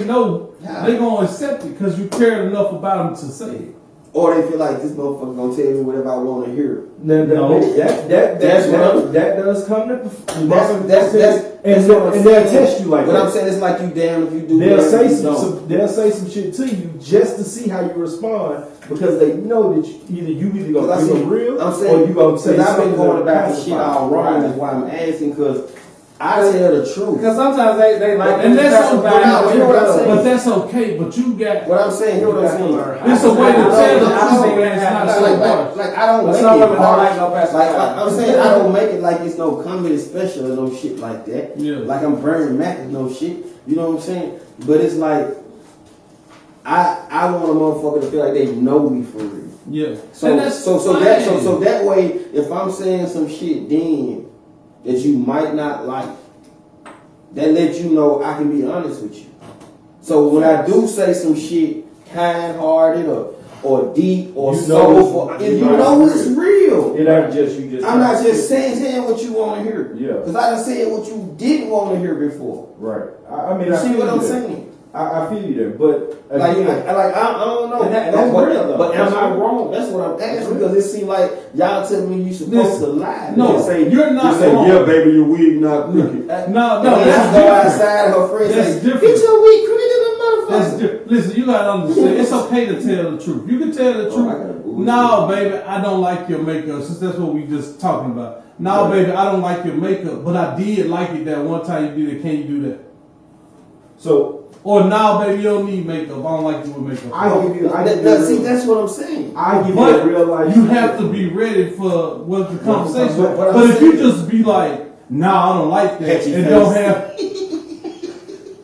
Speaker 4: know, they gonna accept it because you cared enough about them to say it.
Speaker 1: Or they feel like this motherfucker gonna tell me whatever I want to hear.
Speaker 5: No, that does come to
Speaker 1: That's
Speaker 5: and
Speaker 1: what I'm
Speaker 5: they'll
Speaker 1: saying.
Speaker 5: test you like
Speaker 1: But
Speaker 5: that.
Speaker 1: I'm saying it's like you damn if you do.
Speaker 5: They'll
Speaker 1: damn
Speaker 5: say
Speaker 1: if you don't.
Speaker 5: they'll say some shit to you just to see how you respond because they know that you either gonna
Speaker 1: Cause
Speaker 5: be real
Speaker 1: I'm saying,
Speaker 5: or you gonna say
Speaker 1: I've been
Speaker 5: something
Speaker 1: going about
Speaker 5: to
Speaker 1: the shit all wrong. That's why I'm asking because I tell the truth.
Speaker 2: Because sometimes they like,
Speaker 4: And that's
Speaker 2: to
Speaker 4: okay.
Speaker 2: pacify
Speaker 1: Hear what I'm
Speaker 2: you.
Speaker 1: saying?
Speaker 4: But that's okay. But you got
Speaker 1: What I'm saying, hear what I'm saying.
Speaker 4: it's a way to tell the
Speaker 2: I've
Speaker 4: truth,
Speaker 2: seen
Speaker 4: and
Speaker 2: that
Speaker 4: it's not
Speaker 2: happen.
Speaker 4: so
Speaker 1: Like,
Speaker 4: much.
Speaker 1: I don't
Speaker 2: But
Speaker 1: make
Speaker 2: some
Speaker 1: it
Speaker 2: women don't
Speaker 1: hard.
Speaker 2: like no pacifier.
Speaker 1: Like I'm saying, I don't make it like it's no comedy special or no shit like that.
Speaker 4: Yeah.
Speaker 1: Like I'm Bernie Mac and no shit. You know what I'm saying? But it's like I want a motherfucker to feel like they know me for real.
Speaker 4: Yeah.
Speaker 1: So
Speaker 4: And that's
Speaker 1: so
Speaker 4: fine.
Speaker 1: that way, if I'm saying some shit then that you might not like, that lets you know I can be honest with you. So when I do say some shit kind-hearted or deep or soulful, if you know it's real.
Speaker 5: It ain't just you just.
Speaker 1: I'm not just saying what you want to hear.
Speaker 5: Yeah.
Speaker 1: Because I done said what you didn't want to hear before.
Speaker 5: Right. I mean,
Speaker 1: You
Speaker 5: I
Speaker 1: see
Speaker 5: feel
Speaker 1: what
Speaker 5: you
Speaker 1: I'm
Speaker 5: there.
Speaker 1: saying?
Speaker 5: I feel you there, but
Speaker 1: Like,
Speaker 5: again,
Speaker 1: I don't know.
Speaker 2: And that's
Speaker 1: but,
Speaker 2: real, though.
Speaker 1: but am
Speaker 2: That's
Speaker 1: I
Speaker 2: real.
Speaker 1: wrong? That's what I'm asking because it seems like y'all telling me you supposed to lie.
Speaker 4: No,
Speaker 1: They say,
Speaker 4: you're not
Speaker 1: you say,
Speaker 4: wrong.
Speaker 1: yeah, baby, your wig not crooked.
Speaker 4: No,
Speaker 1: And
Speaker 4: no,
Speaker 1: then
Speaker 4: that's
Speaker 1: she go
Speaker 4: different.
Speaker 1: outside, her friends
Speaker 4: That's
Speaker 1: say,
Speaker 4: different.
Speaker 1: get your wig crooked in the motherfucker.
Speaker 4: That's different. Listen, you gotta understand. It's okay to tell the truth. You can tell the
Speaker 1: Oh, I
Speaker 4: truth.
Speaker 1: gotta bullshit.
Speaker 4: No, baby, I don't like your makeup. Since that's what we just talking about. No, baby, I don't like your makeup, but I did like it that one time you did it. Can you do that?
Speaker 5: so
Speaker 4: Or no, baby, you don't need makeup. I don't like you with makeup.
Speaker 5: I give you.
Speaker 1: See, that's what I'm saying.
Speaker 5: I give you
Speaker 4: But
Speaker 5: a real life.
Speaker 4: you have to be ready for what the conversation.
Speaker 1: But I'm
Speaker 4: But if you
Speaker 1: saying-
Speaker 4: just be like, nah, I don't like that,
Speaker 1: Catchy
Speaker 4: and
Speaker 1: face.
Speaker 4: don't have,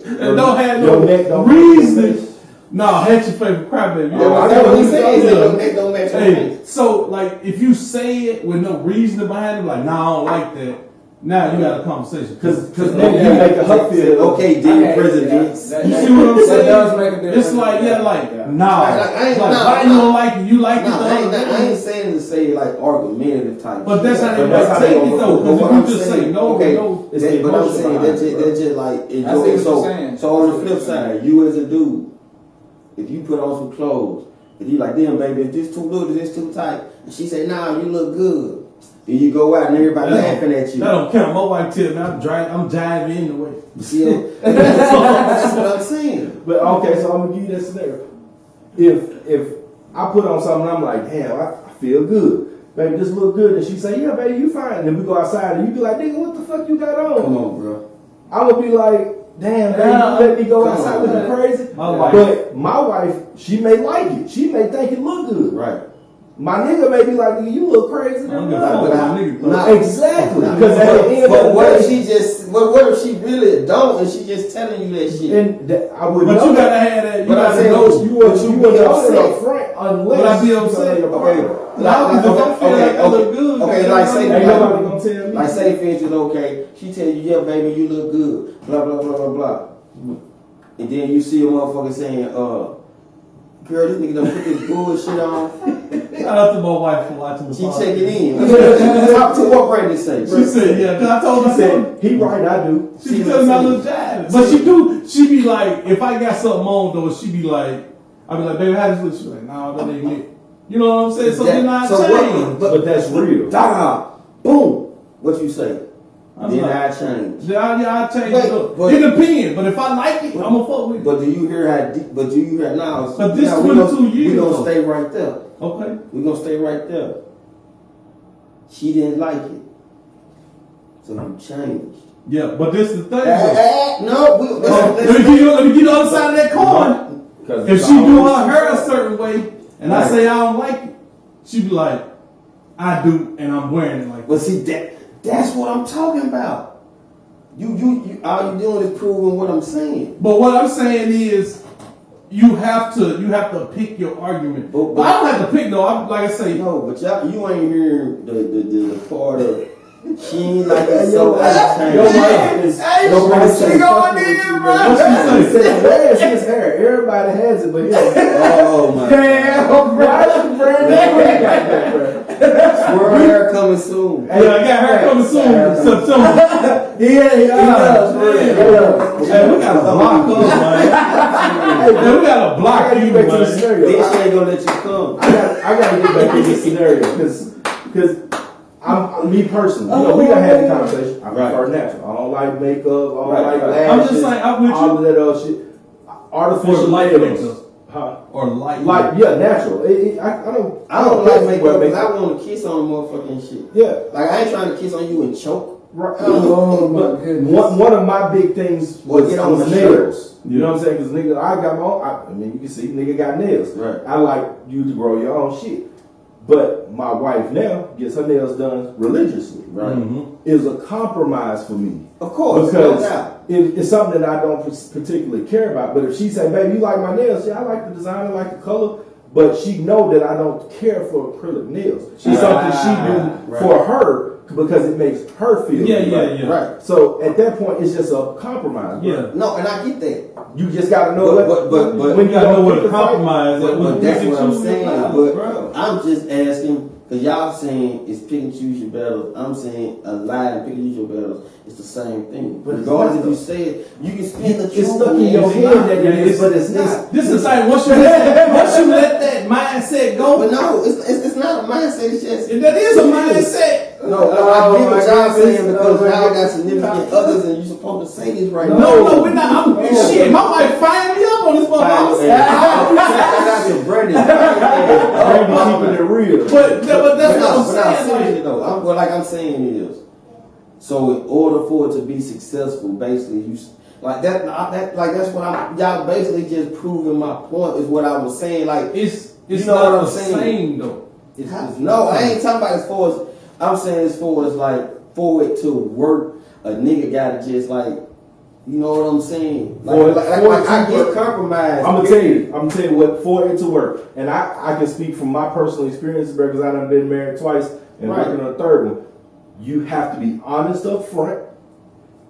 Speaker 4: and don't have
Speaker 5: Your neck
Speaker 4: no
Speaker 5: don't
Speaker 4: reason. Nah, that's your favorite crybaby.
Speaker 1: Yeah,
Speaker 5: I
Speaker 1: that's
Speaker 5: know
Speaker 1: what he
Speaker 5: what
Speaker 1: said.
Speaker 5: you're
Speaker 1: He said,
Speaker 5: saying.
Speaker 1: your neck don't match your
Speaker 4: Hey,
Speaker 1: face.
Speaker 4: so like if you say it with no reason behind it, like, nah, I don't like that. Now you got a conversation.
Speaker 5: Because then you make a her feel.
Speaker 1: Okay, dear presidents.
Speaker 4: You see what I'm
Speaker 2: That
Speaker 4: saying?
Speaker 2: does make a difference.
Speaker 4: It's like, yeah, like,
Speaker 2: Yeah.
Speaker 4: nah.
Speaker 1: Like, I ain't-
Speaker 4: Like,
Speaker 1: nah,
Speaker 4: why you don't like it? You like it
Speaker 1: No,
Speaker 4: the
Speaker 1: I ain't,
Speaker 4: other
Speaker 1: I
Speaker 4: day.
Speaker 1: ain't saying to say like argumentative type.
Speaker 4: But that's how they
Speaker 1: But
Speaker 4: might
Speaker 1: that's
Speaker 4: take
Speaker 1: how
Speaker 4: it
Speaker 1: they
Speaker 4: though.
Speaker 1: gonna-
Speaker 4: Because
Speaker 1: but
Speaker 4: if you
Speaker 1: I'm
Speaker 4: just say
Speaker 1: saying,
Speaker 4: no,
Speaker 1: okay,
Speaker 4: no.
Speaker 5: It's the
Speaker 1: but I'm
Speaker 5: emotion
Speaker 1: saying
Speaker 5: behind
Speaker 1: that's
Speaker 5: it,
Speaker 1: just like
Speaker 2: I see
Speaker 1: enjoy.
Speaker 2: what you're
Speaker 1: So
Speaker 2: saying.
Speaker 1: so on the flip side, you as a dude, if you put on some clothes, and you like, damn baby, if this too little, this too tight, and she say, nah, you look good. Then you go out and everybody laughing at you.
Speaker 4: That don't count. My wife tell me I'm jiving anyway.
Speaker 1: You see, that's what I'm saying.
Speaker 5: But okay, so I'm gonna give you that scenario. If I put on something, I'm like, damn, I feel good. Baby, this look good. And she say, yeah, baby, you fine. And then we go outside and you be like, nigga, what the fuck you got on?
Speaker 1: Come on, bro.
Speaker 5: I would be like, damn, baby,
Speaker 2: Yeah.
Speaker 5: you let me go
Speaker 1: Come
Speaker 5: outside
Speaker 1: on,
Speaker 5: looking
Speaker 1: man.
Speaker 5: crazy.
Speaker 4: My wife-
Speaker 5: But my wife, she may like it. She may think it look good.
Speaker 1: Right.
Speaker 5: My nigga may be like, nigga, you look crazy.
Speaker 4: I don't
Speaker 5: than
Speaker 4: give a fuck
Speaker 5: mother.
Speaker 4: about my nigga.
Speaker 1: Nah.
Speaker 5: Exactly.
Speaker 1: Nah.
Speaker 5: Because at the end
Speaker 1: But
Speaker 5: of
Speaker 1: what
Speaker 5: the
Speaker 1: if
Speaker 5: day,
Speaker 1: she just? What if she really don't, and she just telling you that shit?
Speaker 5: and I would
Speaker 4: But
Speaker 5: know
Speaker 4: you
Speaker 5: that.
Speaker 4: gotta have that. You
Speaker 1: But I'm
Speaker 4: gotta
Speaker 1: saying,
Speaker 4: know.
Speaker 5: You wouldn't
Speaker 1: you
Speaker 5: know
Speaker 1: be
Speaker 5: that
Speaker 1: upset.
Speaker 5: up front unless
Speaker 4: Would I be
Speaker 5: you
Speaker 4: upset?
Speaker 5: know your
Speaker 1: Okay.
Speaker 5: partner.
Speaker 4: Because if I feel like I look good,
Speaker 1: Okay,
Speaker 4: then
Speaker 1: like
Speaker 4: I'm
Speaker 1: say,
Speaker 5: Ain't
Speaker 4: like-
Speaker 5: nobody gonna tell me.
Speaker 1: like say, for instance, okay, she tell you, yeah, baby, you look good, blah blah blah blah blah, and then you see a motherfucker saying, girl, this nigga done put this bullshit on.
Speaker 4: Shout out to my wife for watching the
Speaker 1: She
Speaker 4: podcast.
Speaker 1: checking in. Talk to what Brandon say.
Speaker 4: She said, yeah, because I told
Speaker 5: She
Speaker 4: her.
Speaker 5: said, he right, I do.
Speaker 4: She telling me I look jive. But she be like, if I got something on though, she be like, I be like, baby, how does this look? She be like, nah, that ain't it. You know what I'm saying? So then I change.
Speaker 5: But that's real.
Speaker 1: Da boom. What you say?
Speaker 4: I'm
Speaker 1: Then
Speaker 4: like-
Speaker 1: I change.
Speaker 4: Yeah, I change
Speaker 1: Wait,
Speaker 4: it up.
Speaker 1: but-
Speaker 4: It depends, but if I like it, I'm gonna fuck with it.
Speaker 1: But do you hear how deep? But do you hear now?
Speaker 4: But this
Speaker 1: now,
Speaker 4: 22 years
Speaker 1: We gonna
Speaker 4: though.
Speaker 1: stay right there.
Speaker 4: Okay.
Speaker 1: We gonna stay right there. She didn't like it, so you changed.
Speaker 4: Yeah, but this is the thing.
Speaker 1: No,
Speaker 4: Let me give you the other side of that coin. If she do her hair a certain way, and I say I don't like it, she be like, I do, and I'm wearing it like that.
Speaker 1: But see, that's what I'm talking about. You all you doing is proving what I'm saying.
Speaker 4: But what I'm saying is, you have to pick your argument. But I don't have to pick though. Like I say,
Speaker 1: no. But you ain't hearing the part of she ain't like it so out of time.
Speaker 5: She going in, bro. She said, "Where's his hair? Everybody has it, but his."
Speaker 1: Oh my
Speaker 5: God!
Speaker 1: Swear hair coming soon.
Speaker 4: Yeah, I got hair coming soon. September.
Speaker 5: Yeah.
Speaker 4: Hey, we got a block up, man. Hey, we got a block you, man.
Speaker 1: Bitch ain't gonna let you come.
Speaker 5: I gotta get back to this scenario because I'm me personally. You know, we done had the conversation. I prefer natural. I don't like makeup. I don't like lashes.
Speaker 4: I'm just saying, I'm with you.
Speaker 5: All of that other shit. Artificial
Speaker 4: light
Speaker 5: nails.
Speaker 4: Or light.
Speaker 5: Yeah, natural.
Speaker 1: I don't like makeup because I want to kiss on the motherfucking shit.
Speaker 5: Yeah.
Speaker 1: Like I ain't trying to kiss on you and choke.
Speaker 5: Right. Oh my goodness. One of my big things was nails. You know what I'm saying? Because nigga, I got my own. I mean, you can see nigga got nails.
Speaker 1: Right.
Speaker 5: I like you to grow your own shit. But my wife now gets her nails done religiously.
Speaker 1: Right.
Speaker 5: Mm-hmm. It's a compromise for me.
Speaker 1: Of course.
Speaker 5: Because it's something that I don't particularly care about. But if she say, baby, you like my nails? Yeah, I like the design, I like the color. But she know that I don't care for acrylic nails. It's something she do for her because it makes her feel good. Right. So at that point, it's just a compromise.
Speaker 4: Yeah.
Speaker 5: Right?
Speaker 1: No, and I get that.
Speaker 5: You just got to know
Speaker 1: but
Speaker 4: when you got to know what a compromise is.
Speaker 1: But that's what I'm saying. But I'm just asking, because y'all saying it's pick and choose your battles. I'm saying a lie and pick and choose your battles. It's the same thing. But regardless if you say it, you can spin the truth.
Speaker 5: It's stuck in your head that it is, but it's not.
Speaker 4: This is like once you let that mindset go.
Speaker 1: But no, it's not a mindset. It's just
Speaker 4: that is a mindset.
Speaker 1: No, I get what y'all saying because y'all got significant others and you supposed to say this right now.
Speaker 4: No, we're not. Shit, my wife fired me up on this motherfucker.
Speaker 1: I got some Brandon.
Speaker 5: Keeping it real.
Speaker 4: But that's what I'm saying.
Speaker 1: Seriously though, like I'm saying is, so in order for it to be successful, basically you like that. That's what y'all basically just proving my point is what I was saying. Like
Speaker 4: it's
Speaker 1: you know
Speaker 4: not
Speaker 1: what I'm
Speaker 4: the
Speaker 1: saying
Speaker 4: same though.
Speaker 1: No, I ain't talking about as far as I'm saying as far as like for it to work, a nigga gotta just like, you know what I'm saying? Like I get compromised.
Speaker 5: I'm gonna tell you what for it to work, and I can speak from my personal experience because I done been married twice and working on a third one. You have to be honest up front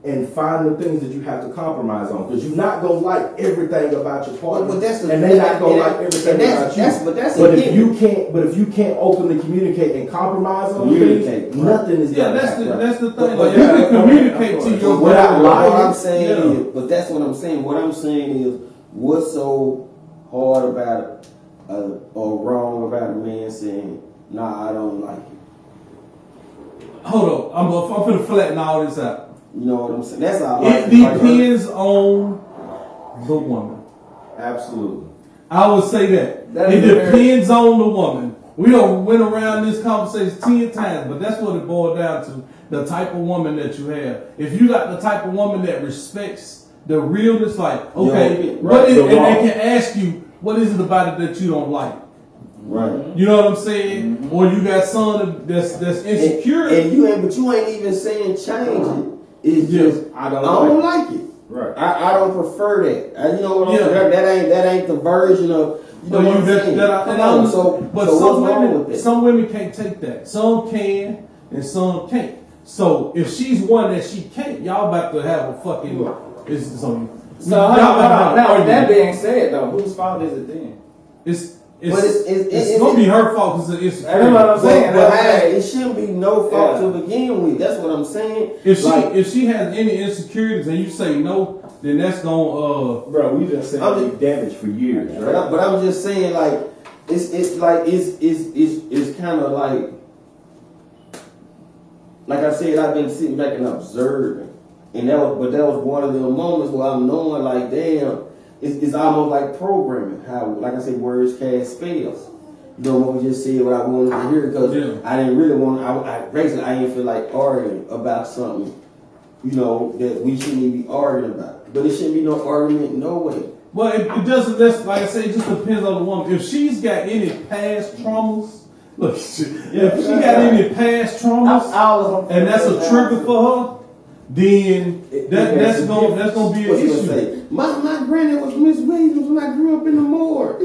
Speaker 5: and find the things that you have to compromise on because you're not gonna like everything about your partner, and they're not gonna like everything about you. But if you can't openly communicate and compromise on things, nothing is gonna happen.
Speaker 4: That's the thing. Like, you can communicate to your
Speaker 1: without lying. What I'm saying is, but that's what I'm saying. What I'm saying is, what's so hard about or wrong about a man saying, "Nah, I don't like it."
Speaker 4: Hold on, I'm finna flatten all this out.
Speaker 1: You know what I'm saying? That's all.
Speaker 4: It depends on the woman.
Speaker 5: Absolutely.
Speaker 4: I would say that. It depends on the woman. We done went around this conversation 10 times, but that's what it boiled down to. The type of woman that you have. If you got the type of woman that respects the realness, like, okay, and they can ask you, what is it about it that you don't like?
Speaker 1: Right.
Speaker 4: You know what I'm saying? Mm-hmm. Or you got someone that's insecure.
Speaker 1: But you ain't even saying change it. It's just I don't like it.
Speaker 5: Right.
Speaker 1: I don't prefer that. You know what I'm saying? That ain't the version of you know what I'm saying.
Speaker 4: Some women can't take that. Some can and some can't. So if she's one that she can't, y'all about to have a fucking
Speaker 2: Now with that being said though, whose fault is it then?
Speaker 4: It's gonna be her fault because it's.
Speaker 2: That's what I'm saying.
Speaker 1: But it shouldn't be no fault to begin with. That's what I'm saying.
Speaker 4: If she has any insecurities and you say no, then that's gonna
Speaker 5: Bro, we just said damage for years, right?
Speaker 1: But I'm just saying like it's kind of like I said, I've been sitting back and observing, and that was one of the moments where I'm knowing like damn. It's almost like programming. How, like I said, words cast spells. You know what we just said what I wanted to hear because I didn't really want. I didn't feel like arguing about something you know, that we shouldn't even be arguing about. But it shouldn't be no argument, no way.
Speaker 4: Well, it doesn't. That's like I say. It just depends on the woman. If she's got any past traumas, look, if she got any past traumas, and that's a trigger for her, then that's gonna be an issue.
Speaker 1: Say? My granny was Miss Williams when I grew up in the morgue.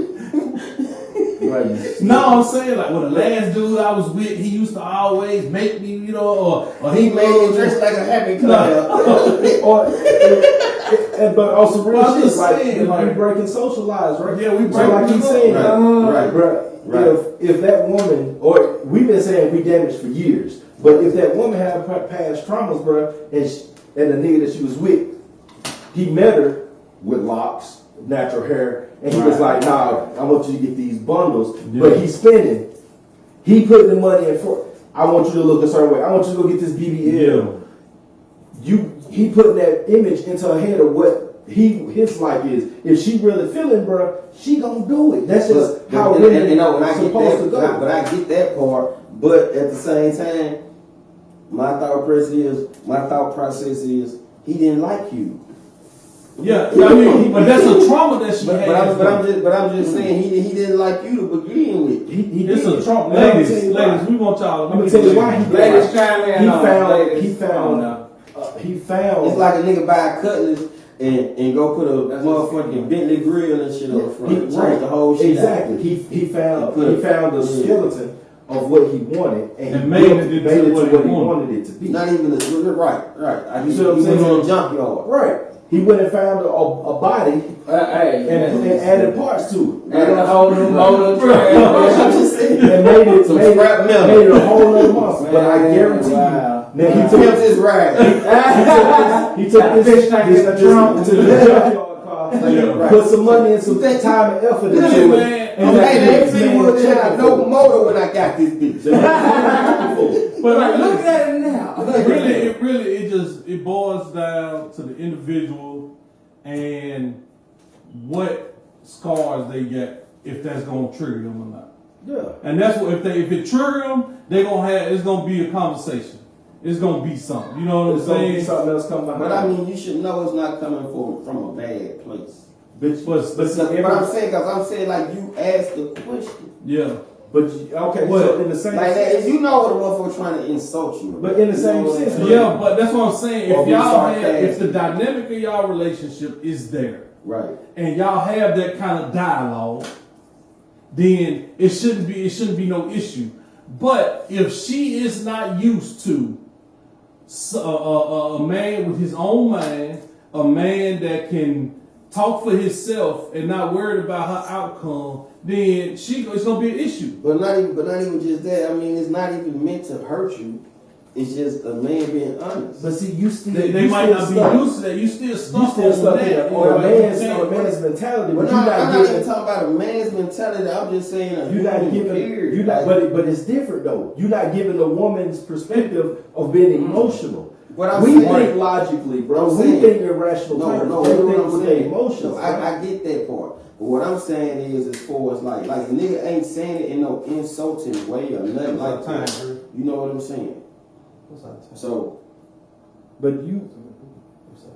Speaker 5: Right.
Speaker 4: No, I'm saying like, well, the last dude I was with, he used to always make me, you know, or he
Speaker 1: made me dress like a happy clown.
Speaker 5: But also real
Speaker 4: well,
Speaker 5: shit,
Speaker 4: saying,
Speaker 5: like, we breaking social lives, right?
Speaker 4: Yeah, we breaking.
Speaker 5: So like he's saying,
Speaker 1: right,
Speaker 5: bro, if that woman, or we've been saying we damaged for years, but if that woman had past traumas, bro, and the nigga that she was with, he met her with locks, natural hair, and he was like, nah, I want you to get these bundles, but he's spending. He put the money in for. I want you to look a certain way. I want you to go get this BBL. He putting that image into her head of what his life is. If she really feeling, bro, she gonna do it. That's just how women supposed to go.
Speaker 1: But I get that part. But at the same time, my thought process is he didn't like you.
Speaker 4: Yeah, I mean, but that's a trauma that she had.
Speaker 1: But I'm just saying he didn't like you to begin with.
Speaker 4: It's a trauma. Ladies, we want y'all.
Speaker 5: Let me tell you why.
Speaker 2: Ladies, chime in.
Speaker 5: He found.
Speaker 1: It's like a nigga buy a cutlass and go put a motherfucking Bentley grill and shit on the front. Change the whole shit.
Speaker 5: Exactly. He found the skeleton of what he wanted and
Speaker 4: made it to what he wanted
Speaker 5: it to be.
Speaker 1: Not even right.
Speaker 5: You see what I'm saying?
Speaker 1: He went to a junkyard.
Speaker 5: Right. He went and found a body and added parts to it.
Speaker 2: Added a whole new motor.
Speaker 5: And made it a whole nother monster. But I guarantee you. Now he took his ride. He took this trunk to the junkyard car, put some money and some time and effort into it. And
Speaker 1: no motor when I got this bitch.
Speaker 2: But like, look at it now.
Speaker 4: It boils down to the individual and what scars they get, if that's gonna trigger them or not.
Speaker 5: Yeah.
Speaker 4: And that's what if it trigger them, it's gonna be a conversation. It's gonna be something. You know what I'm saying?
Speaker 5: Something else coming behind.
Speaker 1: But I mean, you should know it's not coming from a bad place.
Speaker 5: But
Speaker 1: I'm saying like you asked the question.
Speaker 4: Yeah.
Speaker 5: But okay, so in the same
Speaker 1: like
Speaker 5: sense,
Speaker 1: that, you know what a motherfucker trying to insult you.
Speaker 5: But in the same sense,
Speaker 4: yeah. But that's what I'm saying. If the dynamic of y'all relationship is there,
Speaker 1: right,
Speaker 4: and y'all have that kind of dialogue, then it shouldn't be no issue. But if she is not used to a man with his own mind, a man that can talk for himself and not worried about her outcome, then it's gonna be an issue.
Speaker 1: But not even just that. I mean, it's not even meant to hurt you. It's just a man being honest.
Speaker 5: But see, you still
Speaker 4: they might not be used to that. You still stuck on that.
Speaker 5: Or a man's mentality.
Speaker 1: But I'm not even talking about a man's mentality. I'm just saying
Speaker 5: but it's different though. You're not giving a woman's perspective of being emotional.
Speaker 1: We
Speaker 5: think logically, bro. We think irrational.
Speaker 1: Emotional. I get that part. But what I'm saying is, as far as like a nigga ain't saying it in no insulting way or nothing like that. You know what I'm saying? So,
Speaker 5: but you,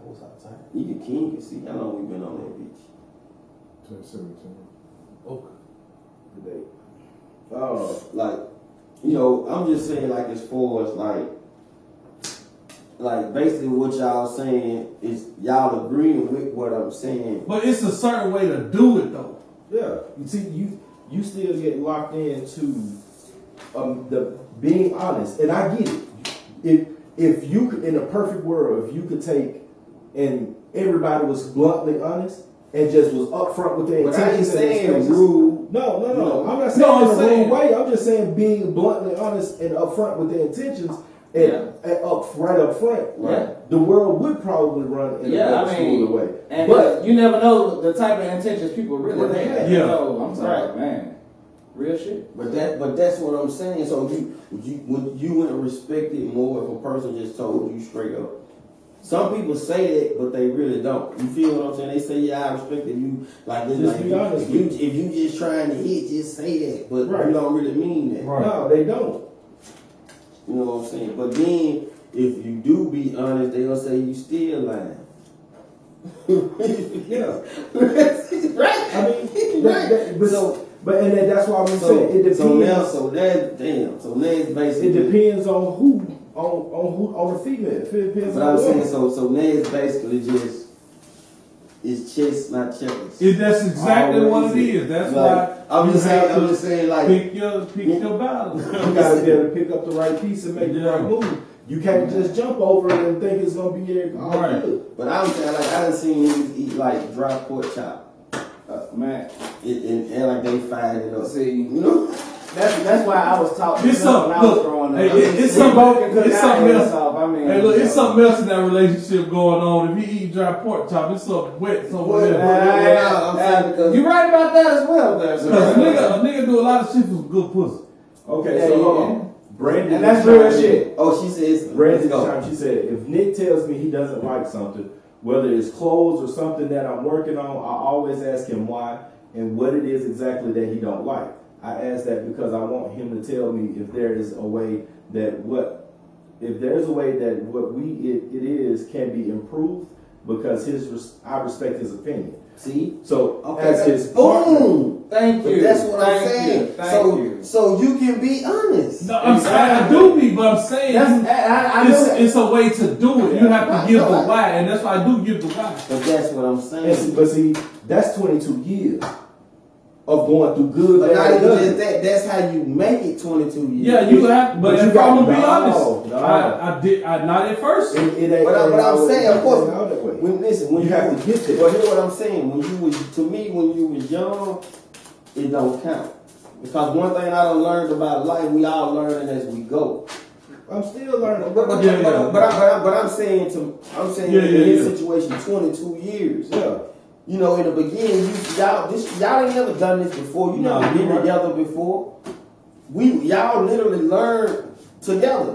Speaker 1: what's our time? You can see how long we been on that beach.
Speaker 5: 2017.
Speaker 1: Okay. Today. Like, you know, I'm just saying, like, as far as like basically what y'all saying is y'all agreeing with what I'm saying.
Speaker 4: But it's a certain way to do it though.
Speaker 5: Yeah. You see, you still get locked into the being honest, and I get it. If you could, in a perfect world, if you could take and everybody was bluntly honest and just was upfront with their intentions.
Speaker 1: I ain't saying rude.
Speaker 5: No. I'm not saying in a rude way. I'm just saying being bluntly honest and upfront with their intentions. And right up front, right. The world would probably run in a smoother way.
Speaker 2: But you never know the type of intentions people really have.
Speaker 4: Yeah.
Speaker 2: So, I'm sorry, man. Real shit.
Speaker 1: But that's what I'm saying. So when you wouldn't respect it more if a person just told you straight up. Some people say that, but they really don't. You feel what I'm saying? They say, "Yeah, I respect it." You like this. Like, if you just trying to hit, just say that. But you don't really mean that.
Speaker 5: Right. No, they don't.
Speaker 1: You know what I'm saying? But then if you do be honest, they'll say you still lying.
Speaker 5: Yeah.
Speaker 1: Right.
Speaker 5: I mean, that's why I'm saying it depends.
Speaker 1: So now it's basically.
Speaker 5: It depends on who on the female. It depends
Speaker 1: But
Speaker 5: on
Speaker 1: I'm
Speaker 5: the
Speaker 1: saying
Speaker 5: woman.
Speaker 1: so now it's basically just it's chess, not checkers.
Speaker 2: That's exactly what it is. That's
Speaker 1: Like,
Speaker 2: why
Speaker 1: I'm
Speaker 2: you
Speaker 1: just
Speaker 2: have
Speaker 1: saying,
Speaker 2: to
Speaker 1: like
Speaker 2: pick your battle.
Speaker 5: You gotta be able to pick up the right piece and make the right move. You can't just jump over it and think it's gonna be all
Speaker 2: Right.
Speaker 5: good.
Speaker 1: But I'm saying, like, I done seen niggas eat like dry pork chop.
Speaker 2: Man,
Speaker 1: And like they fired it up.
Speaker 2: see,
Speaker 1: You know?
Speaker 2: that's why I was taught.
Speaker 1: It's something.
Speaker 2: When I was growing up.
Speaker 1: It's something
Speaker 2: else.
Speaker 1: else.
Speaker 2: I mean,
Speaker 1: Hey, look, it's something else in that relationship going on. If he eat dry pork chop, it's something wet somewhere else.
Speaker 2: You right about that as well, there.
Speaker 1: Because a nigga do a lot of shit for some good pussy.
Speaker 5: Okay,
Speaker 2: Yeah,
Speaker 5: so
Speaker 2: yeah,
Speaker 5: hold
Speaker 2: yeah.
Speaker 5: on. Brandon,
Speaker 2: And that's real shit.
Speaker 1: Oh, she says,
Speaker 5: Brandon, she said, if Nick tells me he doesn't like something, whether it's clothes or something that I'm working on, I always ask him why and what it is exactly that he don't like. I ask that because I want him to tell me if there is a way that what it is can be improved because I respect his opinion.
Speaker 1: See?
Speaker 5: So
Speaker 1: Okay,
Speaker 5: as his
Speaker 1: boom.
Speaker 2: Thank
Speaker 1: But
Speaker 2: you.
Speaker 1: that's what I'm
Speaker 2: Thank
Speaker 1: saying.
Speaker 2: you. Thank you.
Speaker 1: So you can be honest.
Speaker 2: No, I'm saying I do be, but I'm saying it's a way to do it. You have to give the why, and that's why I do give the why.
Speaker 1: But that's what I'm saying.
Speaker 5: but see, that's 22 years of going through good,
Speaker 1: But not
Speaker 5: bad,
Speaker 1: even
Speaker 5: ugly.
Speaker 1: just that. That's how you make it 22 years.
Speaker 2: Yeah, you have, but
Speaker 5: But you
Speaker 2: if I'm gonna be
Speaker 5: got-
Speaker 2: honest,
Speaker 5: no.
Speaker 2: I not at first.
Speaker 5: It ain't-
Speaker 1: But I'm
Speaker 5: always
Speaker 1: saying, of course,
Speaker 5: out that way.
Speaker 1: when
Speaker 5: You have to get there.
Speaker 1: Well, here's what I'm saying. When you was young, it don't count. Because one thing I done learned about life, we all learning as we go.
Speaker 5: I'm still learning.
Speaker 1: But I'm saying
Speaker 2: Yeah,
Speaker 1: in
Speaker 2: yeah,
Speaker 1: his
Speaker 2: yeah.
Speaker 1: situation, 22 years.
Speaker 5: Yeah.
Speaker 1: You know, in the beginning, y'all ain't never done this before. You
Speaker 2: No,
Speaker 1: never been
Speaker 2: you're right.
Speaker 1: together before. Y'all literally learned together.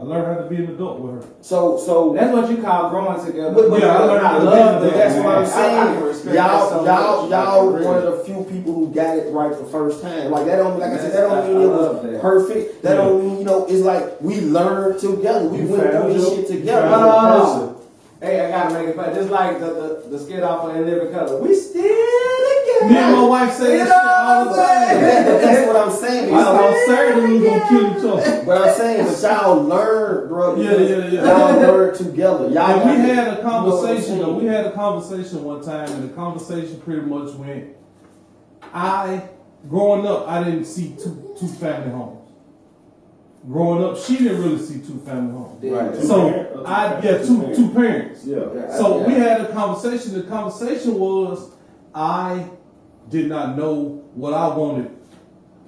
Speaker 2: I learned how to be an adult with her.
Speaker 1: So
Speaker 9: That's what you call growing together.
Speaker 1: But
Speaker 2: Yeah, I learned how to
Speaker 1: but
Speaker 2: live
Speaker 1: that's
Speaker 2: that,
Speaker 1: what I'm
Speaker 2: man.
Speaker 1: saying.
Speaker 9: I can respect that so
Speaker 1: Y'all
Speaker 9: much.
Speaker 1: one of the few people who got it right the first time. Like that don't, like I said, that don't
Speaker 9: I
Speaker 1: mean it
Speaker 9: love
Speaker 1: was
Speaker 9: that.
Speaker 1: perfect. That don't mean, it's like we learned together. We went through this shit together.
Speaker 9: Oh. Hey, I gotta make it fun. Just like the skit off of In Living Color. We still together.
Speaker 2: Me and my wife say that shit all the time.
Speaker 1: That's what I'm saying.
Speaker 2: I on Saturday we gonna kill each other.
Speaker 1: But I'm saying, but y'all learned, bro.
Speaker 2: Yeah, yeah.
Speaker 1: Y'all learned together. Y'all.
Speaker 2: And we had a
Speaker 1: You know what I'm
Speaker 2: conversation.
Speaker 1: saying?
Speaker 2: We had a conversation one time, and the conversation pretty much went. Growing up, I didn't see two family homes. Growing up, she didn't really see two family homes.
Speaker 1: Right.
Speaker 2: So two parents.
Speaker 5: Yeah.
Speaker 2: So we had a conversation. The conversation was, I did not know what I wanted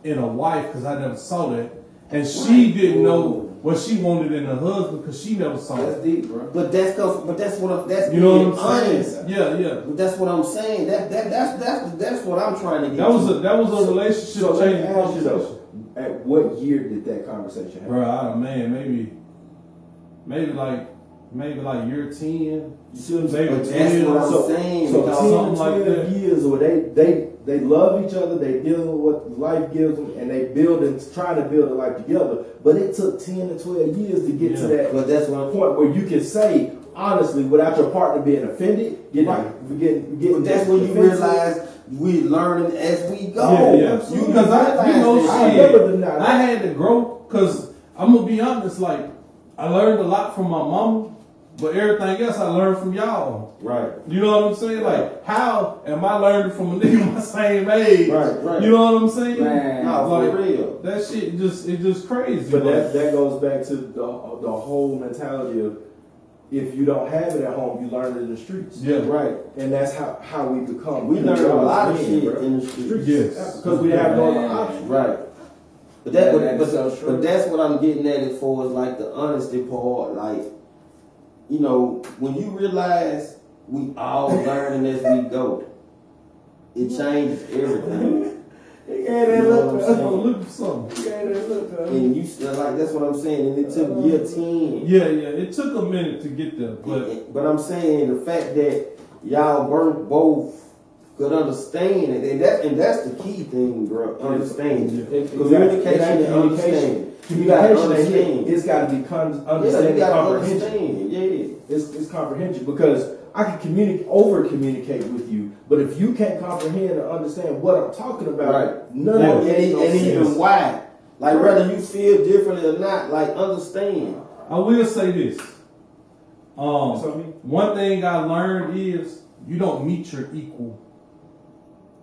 Speaker 2: in a wife because I never saw that, and she didn't know what she wanted in a husband because she never saw
Speaker 9: That's
Speaker 2: it.
Speaker 9: deep, bro.
Speaker 1: But that's
Speaker 2: You know
Speaker 1: being
Speaker 2: what I'm saying?
Speaker 1: honest.
Speaker 2: Yeah.
Speaker 1: But that's what I'm saying. That's what I'm trying to get.
Speaker 2: That was a relationship
Speaker 5: So let me
Speaker 2: changing
Speaker 5: ask you
Speaker 2: conversation.
Speaker 5: though, at what year did that conversation happen?
Speaker 2: Bro, I don't maybe like year 10.
Speaker 5: You see what I'm
Speaker 2: Maybe
Speaker 5: saying?
Speaker 1: But that's what I'm
Speaker 5: So-
Speaker 1: saying.
Speaker 5: So
Speaker 1: because
Speaker 5: 10
Speaker 2: something
Speaker 5: to
Speaker 2: like
Speaker 5: 12
Speaker 2: that.
Speaker 5: years where they love each other, they deal with what life gives them, and they try to build a life together. But it took 10 to 12 years to get to that
Speaker 1: But that's what I'm
Speaker 5: point where you can say, honestly, without your partner being offended,
Speaker 1: But that's when you realize we learning as we go.
Speaker 2: Yeah.
Speaker 1: You
Speaker 2: Because
Speaker 5: I
Speaker 2: shit,
Speaker 5: never denied
Speaker 2: I had to grow because I'm gonna be honest, like I learned a lot from my mama, but everything else I learned from y'all.
Speaker 5: Right.
Speaker 2: You know what I'm saying? Like, how am I learning from a nigga my same age?
Speaker 5: Right.
Speaker 2: You know what I'm saying?
Speaker 9: Man.
Speaker 1: No,
Speaker 2: like,
Speaker 1: for real.
Speaker 2: That shit just crazy.
Speaker 5: But that goes back to the whole mentality of if you don't have it at home, you learn it in the streets.
Speaker 2: Yeah.
Speaker 1: Right.
Speaker 5: And that's how we become.
Speaker 1: We learned a lot of
Speaker 5: men,
Speaker 1: shit
Speaker 5: bro.
Speaker 1: in the streets.
Speaker 2: Yes.
Speaker 5: Because we have no other
Speaker 9: Man.
Speaker 5: option.
Speaker 1: Right. But but that's what I'm getting at as far as like the honesty part. Like, when you realize we all learning as we go, it changes everything.
Speaker 5: He gave that look.
Speaker 2: Look for something.
Speaker 5: He gave that look.
Speaker 1: And you like that's what I'm saying. And it took year 10.
Speaker 2: Yeah. It took a minute to get there, but
Speaker 1: But I'm saying the fact that y'all weren't both, But understand it, and that's the key thing, bro. Understanding.
Speaker 5: Communication
Speaker 1: Communication
Speaker 5: and
Speaker 1: and understanding. You gotta
Speaker 5: Communication ain't it.
Speaker 1: understand.
Speaker 5: It's got to be understanding,
Speaker 1: You gotta
Speaker 5: comprehension.
Speaker 1: understand. Yeah.
Speaker 5: It's comprehension because I can communicate with you, but if you can't comprehend or understand what I'm talking about,
Speaker 1: Right.
Speaker 5: none of it makes no
Speaker 1: And even
Speaker 5: sense.
Speaker 1: why. Like whether you feel differently or not, like understand.
Speaker 4: I will say this.
Speaker 5: Something?
Speaker 4: One thing I learned is you don't meet your equal.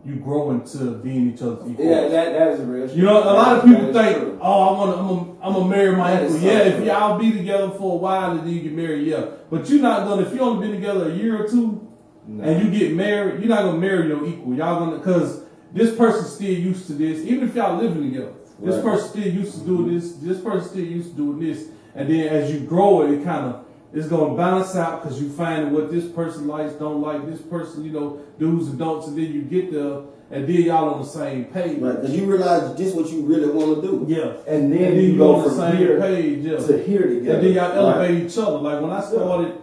Speaker 4: You grow into being each other's equal.
Speaker 2: Yeah, that is real.
Speaker 4: You know, a lot of people
Speaker 2: That is
Speaker 4: think,
Speaker 2: true.
Speaker 4: oh, I'm gonna marry my
Speaker 2: That
Speaker 4: equal.
Speaker 2: is so
Speaker 4: Yeah, if
Speaker 2: true.
Speaker 4: y'all be together for a while and then you get married, yeah. But you're not gonna, if you only been together a year or two and you get married, you're not gonna marry your equal. Y'all gonna, cause this person's still used to this, even if y'all living together. This
Speaker 1: Right.
Speaker 4: person still used to do this person still used to doing this. And then as you grow it kind of, it's gonna balance out because you find what this person likes, don't like, this person, you know, do's and don'ts, and then you get there and then y'all on the same page.
Speaker 1: Right. Because you realize this what you really want to do.
Speaker 4: Yeah.
Speaker 5: And then
Speaker 4: And
Speaker 5: you
Speaker 4: you
Speaker 5: go
Speaker 4: on the
Speaker 5: from
Speaker 4: same
Speaker 5: here
Speaker 4: page, yeah.
Speaker 5: to here together.
Speaker 4: And then y'all elevate
Speaker 1: Right.
Speaker 4: each other. Like when I started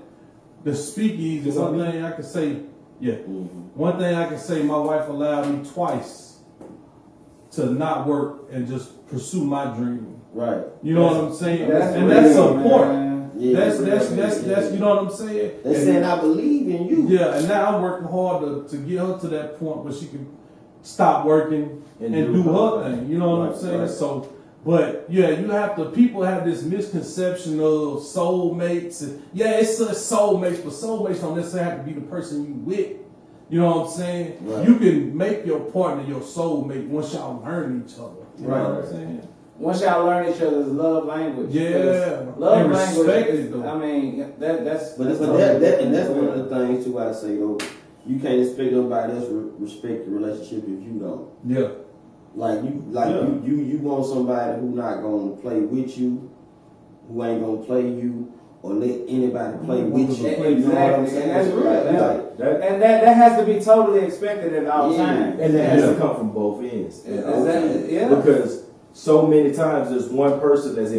Speaker 4: the speakeasy,
Speaker 5: Just
Speaker 4: one
Speaker 5: like
Speaker 4: thing I can say, yeah.
Speaker 1: Mhm.
Speaker 4: One thing I can say, my wife allowed me twice to not work and just pursue my dream.
Speaker 1: Right.
Speaker 4: You know what I'm saying?
Speaker 2: That's
Speaker 4: And that's
Speaker 2: real,
Speaker 4: support.
Speaker 2: man.
Speaker 1: Yeah.
Speaker 4: That's you know what I'm saying?
Speaker 1: They saying I believe in you.
Speaker 4: Yeah, and now I'm working hard to get her to that point where she can stop working and do her thing. You know what I'm
Speaker 1: Right,
Speaker 4: saying?
Speaker 1: right.
Speaker 4: So, but yeah, you have to. People have this misconception of soulmates, and yeah, it's soulmates, but soulmates don't necessarily have to be the person you with. You know what I'm saying?
Speaker 1: Right.
Speaker 4: You can make your partner your soulmate once y'all learn each other. You know what I'm
Speaker 1: Right.
Speaker 4: saying?
Speaker 2: Once y'all learn each other's love language.
Speaker 4: Yeah.
Speaker 2: Because love
Speaker 4: And
Speaker 2: language
Speaker 4: respect
Speaker 2: is,
Speaker 4: it, though.
Speaker 2: I mean, that's
Speaker 1: But
Speaker 2: totally
Speaker 1: that and
Speaker 2: different.
Speaker 1: that's one of the things too. I say though, you can't expect nobody else to respect the relationship if you don't.
Speaker 4: Yeah.
Speaker 1: Like you,
Speaker 4: Yeah.
Speaker 1: you want somebody who not gonna play with you, who ain't gonna play you, or let anybody play with you.
Speaker 2: Exactly,
Speaker 1: You know what I'm saying?
Speaker 2: and that's real.
Speaker 1: Like,
Speaker 2: And that has to be totally expected at all
Speaker 1: Yeah.
Speaker 2: times.
Speaker 5: And that has
Speaker 4: Yeah.
Speaker 5: to come from both ends.
Speaker 2: Exactly. Yeah.
Speaker 5: Because so many times there's one person that's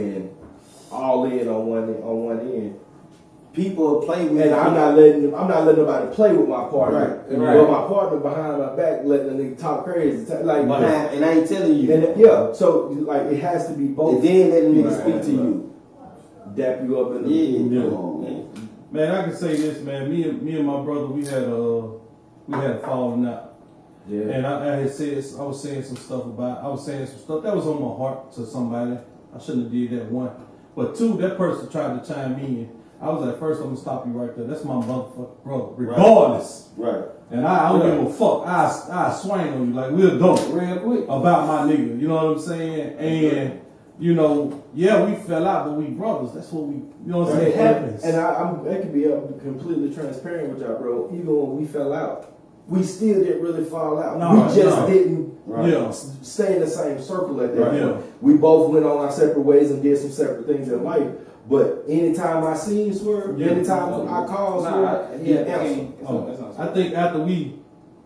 Speaker 5: all in on one end.
Speaker 1: people play with
Speaker 5: And I'm not letting nobody play with my partner.
Speaker 1: Right,
Speaker 2: right.
Speaker 5: But my partner behind my back letting the nigga talk crazy. Like
Speaker 1: and I ain't telling you.
Speaker 5: and yeah, so like it has to be both.
Speaker 1: And then let the nigga
Speaker 5: Right,
Speaker 1: speak to you.
Speaker 5: Dap you up in the
Speaker 1: Yeah,
Speaker 4: Yeah.
Speaker 1: come on, man.
Speaker 4: Man, I can say this, man. Me and my brother, we had a falling out.
Speaker 5: Yeah.
Speaker 4: And I was saying some stuff that was on my heart to somebody. I shouldn't have did that, one. But two, that person tried to chime in. I was like, first I'm gonna stop you right there. That's my motherfucking brother, regardless.
Speaker 1: Right.
Speaker 4: And I don't give a fuck. I swing on you like we'll go
Speaker 2: Real quick.
Speaker 4: about my nigga. You know what I'm saying? And you know, yeah, we fell out, but we brothers. That's what we. You know what I'm saying? It happens.
Speaker 5: And I can be completely transparent with y'all, bro. Even when we fell out, we still didn't really fall out.
Speaker 4: No,
Speaker 5: we just
Speaker 4: no.
Speaker 5: didn't
Speaker 4: Yeah.
Speaker 5: stay in the same circle at that
Speaker 4: Right.
Speaker 5: point.
Speaker 4: Yeah.
Speaker 5: We both went on our separate ways and did some separate things in life. But anytime I seen Swerve,
Speaker 4: Yeah.
Speaker 5: anytime I called Swerve, he answered.
Speaker 4: I think after we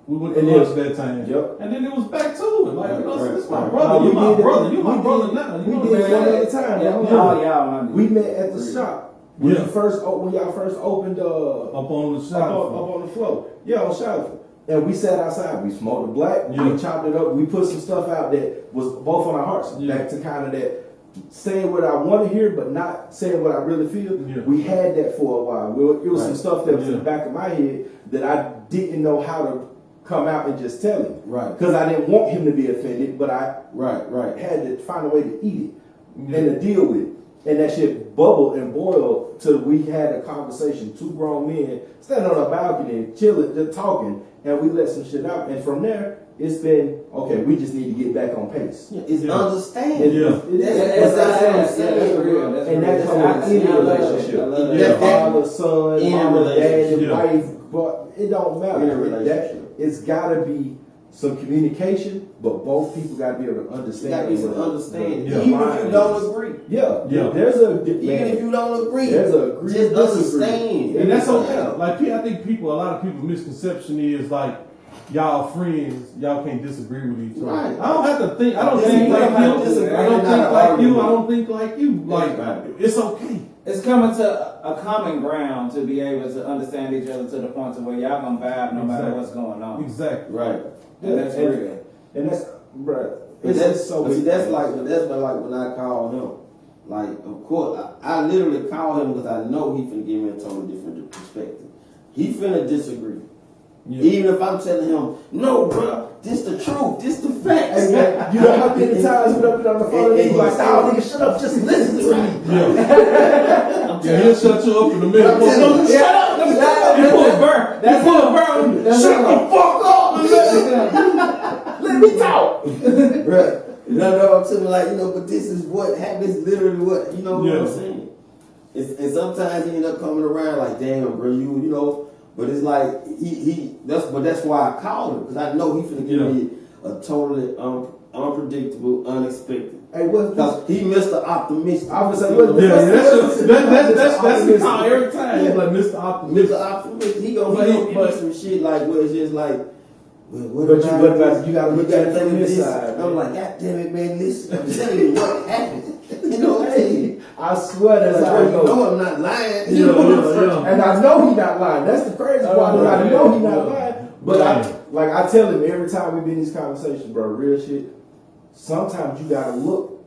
Speaker 4: went to
Speaker 5: And
Speaker 4: lunch
Speaker 5: then-
Speaker 4: that time,
Speaker 5: Yep.
Speaker 4: and then it was back to it. Like, you know,
Speaker 1: Right,
Speaker 4: this my
Speaker 1: right.
Speaker 4: brother.
Speaker 5: We
Speaker 4: You my
Speaker 5: did it-
Speaker 4: brother. You my
Speaker 5: we
Speaker 4: brother
Speaker 5: did-
Speaker 4: now. You
Speaker 5: we
Speaker 4: know
Speaker 5: did
Speaker 4: what
Speaker 5: it
Speaker 4: I'm
Speaker 5: one
Speaker 4: saying?
Speaker 5: at a time.
Speaker 2: Yeah,
Speaker 5: bro.
Speaker 2: y'all,
Speaker 5: We met at the shop. When
Speaker 4: Yeah.
Speaker 5: when y'all first opened
Speaker 4: Up on the
Speaker 5: up
Speaker 4: shop.
Speaker 5: on the floor. Yeah, on Shotterford. And we sat outside. We smoked the black.
Speaker 4: Yeah.
Speaker 5: We chopped it up. We put some stuff out that was both on our hearts.
Speaker 4: Yeah.
Speaker 5: Back to kind of that saying what I want to hear, but not saying what I really feel.
Speaker 4: Yeah.
Speaker 5: We had that for a while. It was some
Speaker 1: Right.
Speaker 5: stuff that was in
Speaker 4: Yeah.
Speaker 5: the back of my head that I didn't know how to come out and just tell him.
Speaker 1: Right.
Speaker 5: Because I didn't want him to be offended, but I
Speaker 1: Right.
Speaker 5: had to find a way to eat it
Speaker 4: Yeah.
Speaker 5: and to deal with it. And that shit bubbled and boiled till we had a conversation. Two grown men standing on a balcony, chilling, just talking, and we let some shit out. And from there, it's been okay. We just need to get back on pace.
Speaker 1: It's
Speaker 4: Yeah.
Speaker 1: understanding.
Speaker 4: Yeah.
Speaker 1: That's what I'm saying, bro.
Speaker 5: And that comes with any relationship. Either
Speaker 1: Yeah.
Speaker 5: father, son,
Speaker 1: Any
Speaker 5: mama, dad, and
Speaker 4: relationship.
Speaker 5: wife, but it don't matter.
Speaker 1: Any relationship.
Speaker 5: It's gotta be some communication, but both people gotta be able to
Speaker 1: You
Speaker 5: understand.
Speaker 1: gotta be some
Speaker 5: what the-
Speaker 1: understanding.
Speaker 4: Yeah.
Speaker 1: Even if you don't agree.
Speaker 5: Yeah,
Speaker 4: Yeah.
Speaker 5: There's a
Speaker 1: Even if you don't agree.
Speaker 5: there's a agree,
Speaker 1: just
Speaker 5: disagree.
Speaker 1: understand.
Speaker 4: And that's okay.
Speaker 1: Yeah.
Speaker 4: Like, I think a lot of people's misconception is like, y'all friends, y'all can't disagree with each other.
Speaker 1: Right.
Speaker 4: I don't have to think. I don't
Speaker 1: Disagree,
Speaker 4: think like
Speaker 1: don't have
Speaker 4: you.
Speaker 1: to disagree,
Speaker 4: I don't
Speaker 1: not
Speaker 4: think
Speaker 1: an
Speaker 4: like you.
Speaker 1: argument.
Speaker 4: I don't think like you. Like,
Speaker 1: Right.
Speaker 4: it's okay.
Speaker 2: It's coming to a common ground to be able to understand each other to the point to where y'all gonna vibe no matter what's going on.
Speaker 4: Exactly.
Speaker 1: Right.
Speaker 2: And that's real.
Speaker 5: And that's, bruh.
Speaker 1: But that's so. See, that's like when I call him. Like, of course, I literally call him because I know he finna give me a totally different perspective. He finna disagree. Yeah. Even if I'm telling him, no, bro, this the truth, this the facts.
Speaker 5: Hey, man, you know how many times we done been on the phone and he's like, oh, nigga, shut up, just listen to me.
Speaker 4: Yeah, he'll shut you up in a minute. No, shut up. You pull a burr. You pull a burr. Shut the fuck up.
Speaker 5: Let me talk.
Speaker 1: Bruh. No, I'm telling like, but this is what happens, literally what, what I'm saying? And sometimes he end up coming around like, damn, bro, but it's like, that's why I called him, because I know he's going to give me a totally unpredictable, unexpected.
Speaker 5: Hey, because
Speaker 1: he Mr. Optimistic.
Speaker 5: I would say,
Speaker 4: that's the call every time. He's like Mr. Optimistic.
Speaker 1: Mr. Optimistic. He gonna put some shit like where it's just like,
Speaker 5: what about you gotta look at it from this side.
Speaker 1: I'm like, God damn it, man, listen, I'm telling you what happened.
Speaker 5: Hey, I swear that's how I go.
Speaker 1: I'm not lying.
Speaker 5: And I know he not lying. That's the crazy part. I know he not lying. But I tell him every time we be in these conversations, bro, real shit. Sometimes you gotta look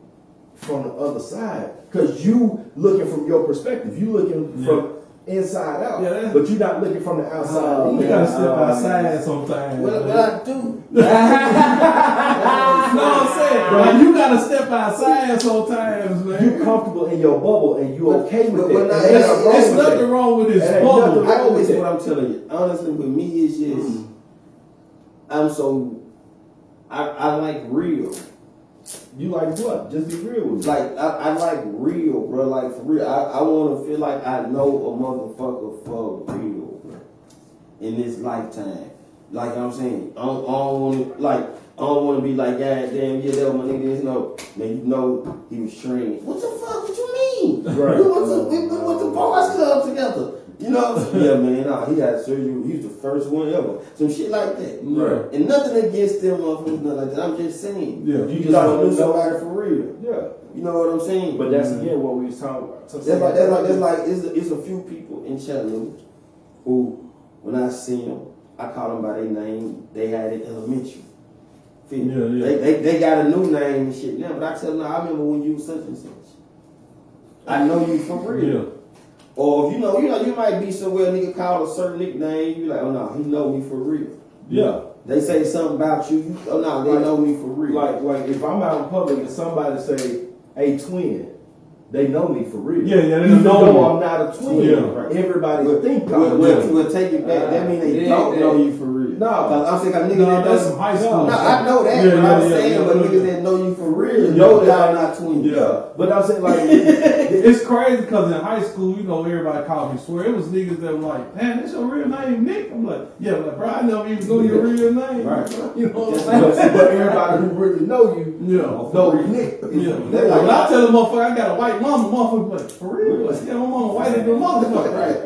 Speaker 5: from the other side, because you looking from your perspective. You looking from inside out, but you're not looking from the outside.
Speaker 4: You gotta step outside sometimes.
Speaker 1: What I do?
Speaker 4: You know what I'm saying? Bro, you gotta step outside sometimes, man.
Speaker 5: You comfortable in your bubble and you okay with it.
Speaker 4: There's nothing wrong with this bubble.
Speaker 1: That's what I'm telling you. Honestly, with me, it's just I like real.
Speaker 5: You like what? Just be real with me.
Speaker 1: Like, I like real, bro. Like, for real. I want to feel like I know a motherfucker for real, bro. In this lifetime. Like, I'm saying, I don't want to be like, God damn, yeah, that was my nigga. Man, he was trained. What the fuck? What you mean?
Speaker 5: Right.
Speaker 1: We went to boys club together. You know what I'm saying? Yeah, man, nah, he had surgery. He was the first one ever. Some shit like that.
Speaker 5: Right.
Speaker 1: And nothing against them motherfuckers, nothing like that. I'm just saying.
Speaker 5: Yeah.
Speaker 1: You just want to do somebody for real.
Speaker 5: Yeah.
Speaker 1: You know what I'm saying?
Speaker 5: But that's again what we was talking about.
Speaker 1: That's like it's a few people in Chattanooga who, when I see them, I call them by their name. They had it elementary. They got a new name and shit now, but I tell them, I remember when you was such and such. I know you for real.
Speaker 5: Yeah.
Speaker 1: Or if you might be somewhere, a nigga call a certain nickname, you like, oh no, he know me for real.
Speaker 5: Yeah.
Speaker 1: They say something about you, oh no, they know me for real.
Speaker 5: Like if I'm out in public and somebody say, hey, twin, they know me for real.
Speaker 4: Yeah, they
Speaker 5: even
Speaker 4: know
Speaker 5: though I'm not a twin.
Speaker 1: Yeah.
Speaker 5: Everybody would think
Speaker 1: we'll take it back. That means they don't know you for real.
Speaker 5: No.
Speaker 1: I'm saying niggas that
Speaker 4: that's some high school.
Speaker 1: No, I know that, but I'm saying, but niggas that know you for real know that I'm not twins.
Speaker 5: Yeah. But I'm saying, like,
Speaker 4: it's crazy because in high school, everybody called me swear. It was niggas that were like, man, that's your real name, Nick. I'm like, yeah, but bro, I never even know your real name.
Speaker 1: Right.
Speaker 4: You know what I'm saying?
Speaker 5: But everybody who really know you, know Nick.
Speaker 4: Yeah. Like, when I tell a motherfucker I got a white motherfucker like, for real? Like, yeah, my mama white as a motherfucker. Right.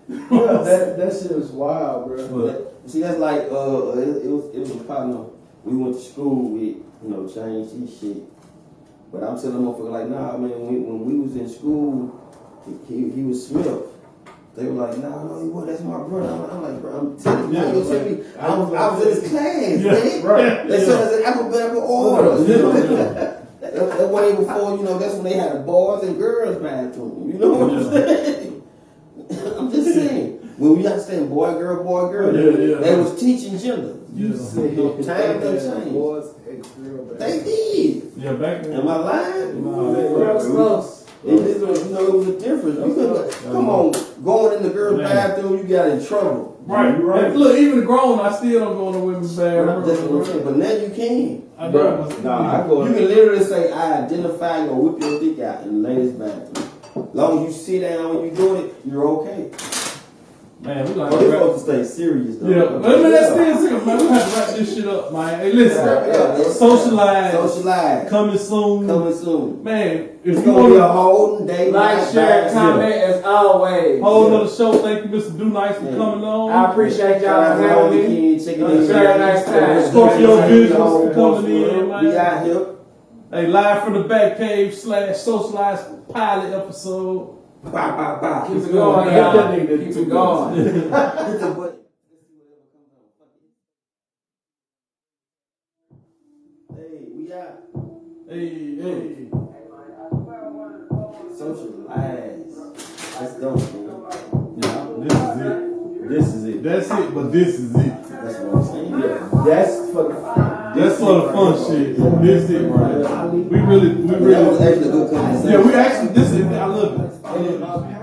Speaker 5: Yeah, that shit was wild, bro.
Speaker 1: See, that's like, it was a partner we went to school with, changed his shit. But I'm telling motherfucker like, nah, man, when we was in school, he was Smith. They were like, nah, no, he was. That's my brother. I'm like, bro, I'm telling you, I was in his class, man.
Speaker 5: Right.
Speaker 1: They said, I was alphabetical order. That way before, that's when they had a boys and girls bathroom. You know what I'm saying? I'm just saying. When we understand boy, girl, they was teaching gender. Time done changed.
Speaker 5: Boys and girls.
Speaker 1: They did.
Speaker 4: Yeah, back then.
Speaker 1: Am I lying?
Speaker 4: No, they were
Speaker 1: close. It was a difference. Come on, going in the girls' bathroom, you got in trouble.
Speaker 4: Right. Look, even the grown, I still don't go in the women's bathroom.
Speaker 1: That's what I'm saying. But now you can.
Speaker 4: I know.
Speaker 5: I go.
Speaker 1: You can literally say, I identify or whip your dick out in the ladies' bathroom. As long as you sit down when you're doing it, you're okay.
Speaker 4: Man, we
Speaker 1: You're
Speaker 4: like
Speaker 1: supposed to stay serious though.
Speaker 4: Yeah, but that's still serious, man. We have to wrap this shit up, man. Hey, listen, socialize. Coming soon. Man, if
Speaker 1: it's
Speaker 4: you
Speaker 1: gonna be a
Speaker 4: want
Speaker 1: whole day.
Speaker 9: Like, share, comment as always.
Speaker 4: whole other show, thank you, Mr. Do Nice, for coming on.
Speaker 9: I appreciate y'all for having me.
Speaker 1: Checking in.
Speaker 9: Very nice time.
Speaker 4: Scorpio Visuals for coming in, man.
Speaker 1: We out here.
Speaker 4: Hey, live from the back cave / socialized pilot episode.
Speaker 1: Bow, bow, bow.
Speaker 2: Keep it going, y'all. Keep it going.
Speaker 1: Hit the button. Hey, we out.
Speaker 4: Hey.
Speaker 1: Socialize. That's dope, man.
Speaker 4: Yeah,
Speaker 5: This is it.
Speaker 4: That's it, but this is it.
Speaker 1: That's what I'm saying. Yeah.
Speaker 5: That's for the
Speaker 4: That's for the fun shit. This it, right? We really.
Speaker 1: That was actually a good conversation.
Speaker 4: Yeah, we actually. This is. I love it.